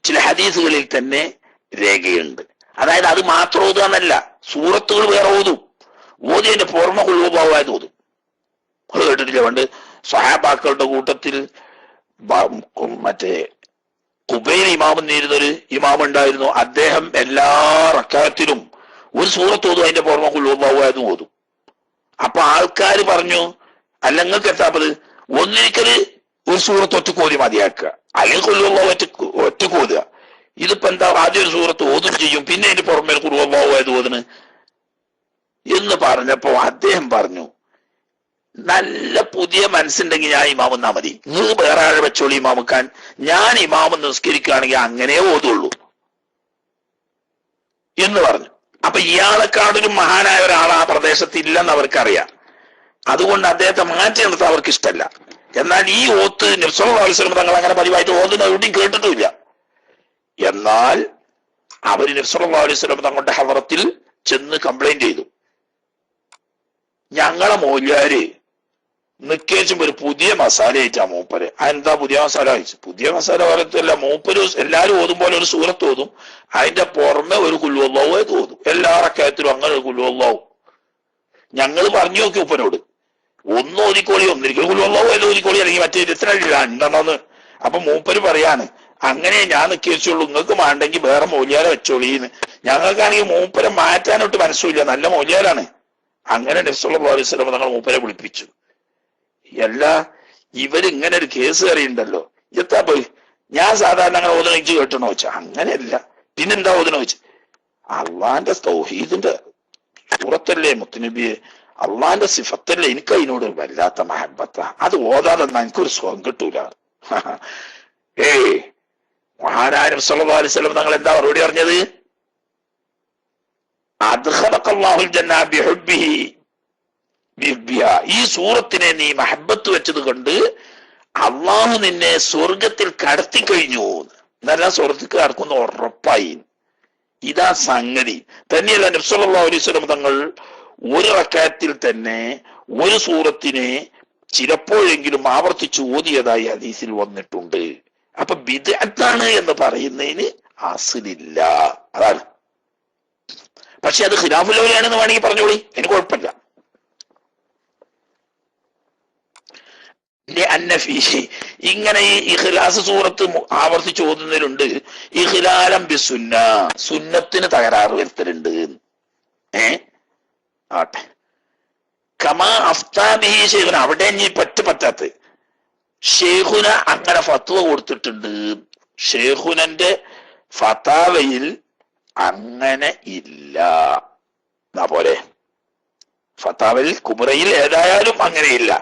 ചില ഹദീസുകളിൽ തന്നെ രേഖയുണ്ട്. അതായത് അത് മാത്രം ഓതുകയെന്നല്ല, സൂറത്തുകൾ വേറെ ഓതും. ഓതി അതിന്റെ പുറമെ കുഴുവായത് ഓതും. അത് കേട്ടിട്ടില്ല? പണ്ട് സ്വഹാബാക്കളുടെ കൂട്ടത്തിൽ മറ്റേ ഖുബൈൽ ഇമാം നേരിടുന്നൊരു ഇമാം ഉണ്ടായിരുന്നു. അദ്ദേഹം എല്ലാ റക്അത്തിലും ഒരു സൂറത്ത് ഓതും, അതിന്റെ പുറമെ കുഴുവായതും ഓതും. അപ്പൊ ആൾക്കാർ പറഞ്ഞു, അല്ല നിങ്ങൾക്ക് എത്താപ്പത് ഒന്നിരിക്കല് ഒരു സൂറത്ത് ഒറ്റക്ക് ഓതി മതിയാക്കുക, അല്ലെങ്കിൽ കുഴുവ ഒറ്റക്ക് ഓതുക. ഇതിപ്പോ എന്താ, ആദ്യം ഒരു സൂറത്ത് ഓതും ചെയ്യും, പിന്നെ അതിന്റെ പുറമെ കുഴുവായത് ഓതുന്നു എന്ന് പറഞ്ഞപ്പോ അദ്ദേഹം പറഞ്ഞു, നല്ല പുതിയ മനസ്സുണ്ടെങ്കിൽ ഞാൻ ഇമാമെന്നാ മതി, നിങ്ങൾ വേറെ ആളെ വെച്ചോളി ഇമാമുക്കാൻ, ഞാൻ ഇമാമ് നിസ്കരിക്കുകയാണെങ്കിൽ അങ്ങനെ ഓതുള്ളൂ എന്ന് പറഞ്ഞു. അപ്പൊ ഇയാളെക്കാളൊരു മഹാനായ ഒരാൾ ആ പ്രദേശത്ത് ഇല്ലെന്ന് അവർക്കറിയാം. അതുകൊണ്ട് അദ്ദേഹത്തെ മാറ്റി നിർത്താൻ അവർക്ക് ഇഷ്ടമല്ല. എന്നാൽ ഈ ഓത്ത് നബി സല്ലല്ലാഹു അലൈഹി വസല്ലം തങ്ങൾ അങ്ങനെ പതിവായിട്ട് ഓതുന്ന എവിടെയും കേട്ടിട്ടുമില്ല. എന്നാൽ അവര് നബി സല്ലല്ലാഹു അലൈഹി വസല്ലം തങ്ങളുടെ ഹദറത്തിൽ ചെന്ന് കംപ്ലൈന്റ് ചെയ്തു, ഞങ്ങളെ മൗല്യാര് നിക്കേച്ചും ഒരു പുതിയ മസാല ആയിട്ടാ മൂപ്പര്. അതെന്താ പുതിയ മസാല അയച്ചു? പുതിയ മസാല പറയത്തില്ല, മൂപ്പര് എല്ലാരും ഓതും പോലെ ഒരു സൂറത്ത് ഓതും, അതിന്റെ പുറമെ ഒരു കുല്ലു അല്ലാഹു ഓതും. എല്ലാ റക്അത്തിലും അങ്ങനെ ഒരു കുല്ലു അല്ലാഹു. ഞങ്ങൾ പറഞ്ഞു നോക്കി ഉപ്പനോട്, ഒന്ന് ഓതിക്കോളി, ഒന്നിരിക്കലും കുല്ലു അല്ലാഹു ഓതിക്കോളി, അല്ലെങ്കിൽ മറ്റേ രണ്ടെണ്ണമെന്ന്. അപ്പൊ മൂപ്പര് പറയാണ്, അങ്ങനെ ഞാൻ നിക്കേച്ചുള്ളൂ, നിങ്ങൾക്ക് വേണ്ടെങ്കിൽ വേറെ മൗല്യാരെ വെച്ചോളീന്ന്. ഞങ്ങൾക്കാണെങ്കിൽ മൂപ്പരെ മാറ്റാനൊട്ട് മനസ്സുമില്ല, നല്ല മൗല്യാരാണ്. അങ്ങനെ നബി സല്ലല്ലാഹു അലൈഹി വസല്ലം തങ്ങൾ മൂപ്പരെ വിളിപ്പിച്ചു. എല്ലാ ഇവരിങ്ങനെ ഒരു കേസ് അറിയുണ്ടല്ലോ, എത്താ പോയി ഞാൻ സാധാരണ അങ്ങനെ ഓതണിച്ച് കേട്ടണോ വെച്ചാ അങ്ങനെയല്ല, പിന്നെന്താ ഓതണോ വെച്ച്, അള്ളാന്റെ തൗഹീദിന്റെ സൂറത്തല്ലേ മുത്തുനബിയെ, അള്ളാന്റെ സിഫത്തല്ലേ, എനിക്ക് അതിനോട് വല്ലാത്ത മഹബത്ത, അത് ഓതാതെ എനിക്കൊരു സുഖം കിട്ടൂല. മഹാനായ നബി സല്ലല്ലാഹു അലൈഹി വസല്ലം തങ്ങൾ എന്താ മറുപടി പറഞ്ഞത്? അദ്ഖലഖല്ലാഹുൽ ജന്ന ബിഹുബ്ബിഹി, ഈ സൂറത്തിനെ നീ മഹബത്ത് വെച്ചത് കൊണ്ട് അള്ളാഹു നിന്നെ സ്വർഗത്തിൽ കടത്തി കഴിഞ്ഞു എന്നല്ല, സ്വർഗത്തിൽ കടക്കുന്ന ഉറപ്പായി. ഇതാ സംഗതി. തന്നെയല്ല നബി സല്ലല്ലാഹു അലൈഹി വസല്ലം തങ്ങൾ ഒരു റക്അത്തിൽ തന്നെ ഒരു സൂറത്തിനെ ചിലപ്പോഴെങ്കിലും ആവർത്തിച്ച് ഓതിയതായി ഹദീസിൽ വന്നിട്ടുണ്ട്. അപ്പൊ ബിദ്അത്താണ് എന്ന് പറയുന്നതിന് അസ്ലില്ല, അതാണ്. പക്ഷെ അത് ഖിലാഫുൽ ഔലയാണെന്ന് വേണമെങ്കിൽ പറഞ്ഞോളി, എനിക്ക് കുഴപ്പമില്ല. ഇങ്ങനെ ഈ ഇഖ്ലാസ് സൂറത്ത് ആവർത്തിച്ച് ഓതുന്നതിലുണ്ട് ഇഖ്ലാലം ബിസുന്ന, സുന്നത്തിന് തകരാറ് വരുത്തലുണ്ട്. ആട്ടെ, കമാ അഫ്താബിഹി ശൈഖുന, അവിടെ ഇനി പറ്റാത്ത ഷെയ്ഖുന അങ്ങനെ ഫത്വ കൊടുത്തിട്ടുണ്ട്. ഷെയ്ഖുനന്റെ ഫതാവയിൽ അങ്ങനെ ഇല്ല. എന്നാ പോലെ ഫതാവയിൽ കുബറയിൽ ഏതായാലും അങ്ങനെയില്ല.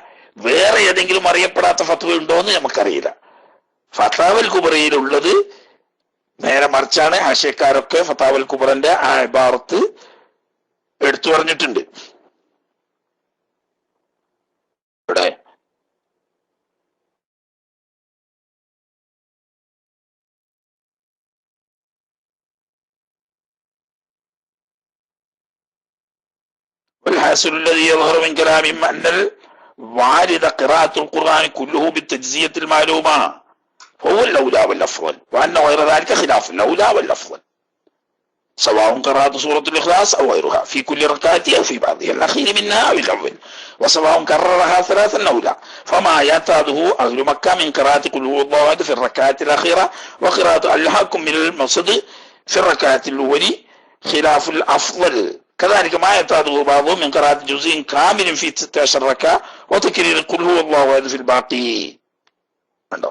വേറെ ഏതെങ്കിലും അറിയപ്പെടാത്ത ഫത്വ ഉണ്ടോ എന്ന് നമുക്കറിയില്ല. ഫതാവൽ കുബറയിൽ ഉള്ളത് നേരെ മറിച്ചാണ്. ആശയക്കാരൊക്കെ ഫതാവൽ കുബറന്റെ ആ ഇബാറത്ത് എടുത്തു പറഞ്ഞിട്ടുണ്ട്. ഇവിടെ والحاصل الذي يظهر من كلامهم أن الوارد قراءة القرآن كله بالتجزية المعلومة فهو الأولى والأفضل، وأن غير ذلك خلاف الأولى والأفضل، سواء قراءة سورة الإخلاص أو غيرها في كل ركعة أو في بعضها الأخير منها أو الأول، وسواء كررها ثلاثا أو لا. فما يعتاده أهل مكة من قراءة قل هو الله أحد في الركعة الأخيرة وقراءة ألهاكم من المصد في الركعة الأولى خلاف الأفضل. كذلك ما يعتاده بعضهم من قراءة جزء كامل في 16 ركعة وتكرير قل هو الله أحد في الباقي. കണ്ടോ,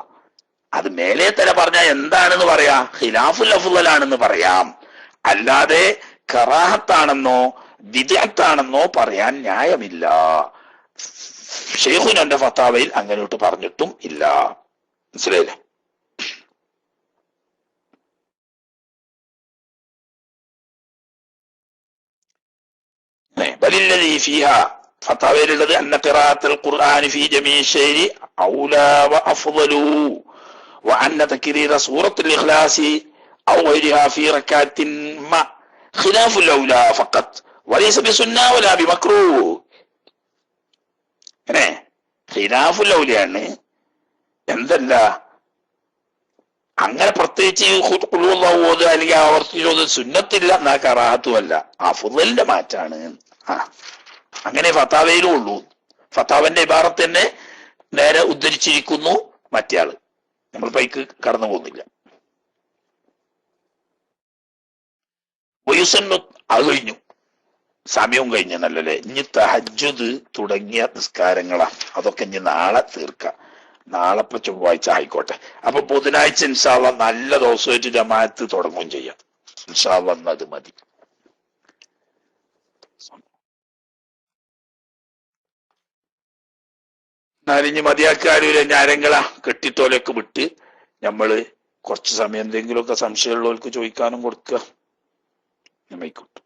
അത് മേലെ തന്നെ പറഞ്ഞാൽ എന്താണെന്ന് പറയാം, ഖിലാഫുൽ അഫ്ളൽ ആണെന്ന് പറയാം. അല്ലാതെ കറാഹത്താണെന്നോ ബിദ്അത്താണെന്നോ പറയാൻ ന്യായമില്ല. ഷെയ്ഖുനന്റെ ഫത്താവയിൽ അങ്ങനെയോട്ട് പറഞ്ഞിട്ടും ഇല്ല. മനസ്സിലായില്ലേ? ബലില്ലദീ ഫീഹാ, ഫത്താവയിലുള്ളത് അന്ന ഖിറാഅത്തുൽ ഖുർആനി ഫീ ജമീഇ ശൈരി ഔലാ വ അഫ്ളലു വഅന്ന തക്രീറ സൂറത്തുൽ ഇഖ്ലാസി ഔ ഗൈരിഹാ ഫീ റക്അത്തിൻ മ ഖിലാഫുൽ ഔലാ ഫഖത്ത് വലൈസ ബിസുന്ന വലാ ബിമക്റൂഹ്. ഖിലാഫുൽ ഔലയാണ്, എന്തല്ല അങ്ങനെ പ്രത്യേകിച്ച് ഓതുക അല്ലെങ്കിൽ ആവർത്തിച്ചോത് സുന്നത്തില്ല, എന്നാ കറാഹത്തുമല്ല, അഫ്ളലിന്റെ മാറ്റാണ്. അങ്ങനെ ഫത്താവയിലും ഉള്ളൂ. ഫത്താവന്റെ ഇബാറത്ത് തന്നെ നേരെ ഉദ്ധരിച്ചിരിക്കുന്നു മറ്റേയാള്. നമ്മൾ പൈക്ക് കടന്നു പോകുന്നില്ല. വയുസന്നു അത് കഴിഞ്ഞു, സമയവും കഴിഞ്ഞല്ലേ. ഇനി തഹജ്ജുദ് തുടങ്ങിയ നിസ്കാരങ്ങളാ, അതൊക്കെ ഇനി നാളെ തീർക്കാം. നാളെ ഇപ്പൊ ചൊവ്വാഴ്ച ആയിക്കോട്ടെ. അപ്പൊ ബുധനാഴ്ച ഇൻഷാ അല്ലാഹ് നല്ല ദിവസമായിട്ട് ജമാഅത്ത് തുടങ്ങുകയും ചെയ്യാം. ഇൻഷാ അല്ലാഹ് അത് മതി. നാലിഞ്ഞ് മതിയാക്കാരൂല, ഞാരങ്ങളാ കെട്ടിത്തോലൊക്കെ വിട്ട് നമ്മള് കുറച്ച് സമയം എന്തെങ്കിലുമൊക്കെ സംശയമുള്ളവർക്ക് ചോദിക്കാനും കൊടുക്കുക. നമ്മയിക്കോട്ടെ.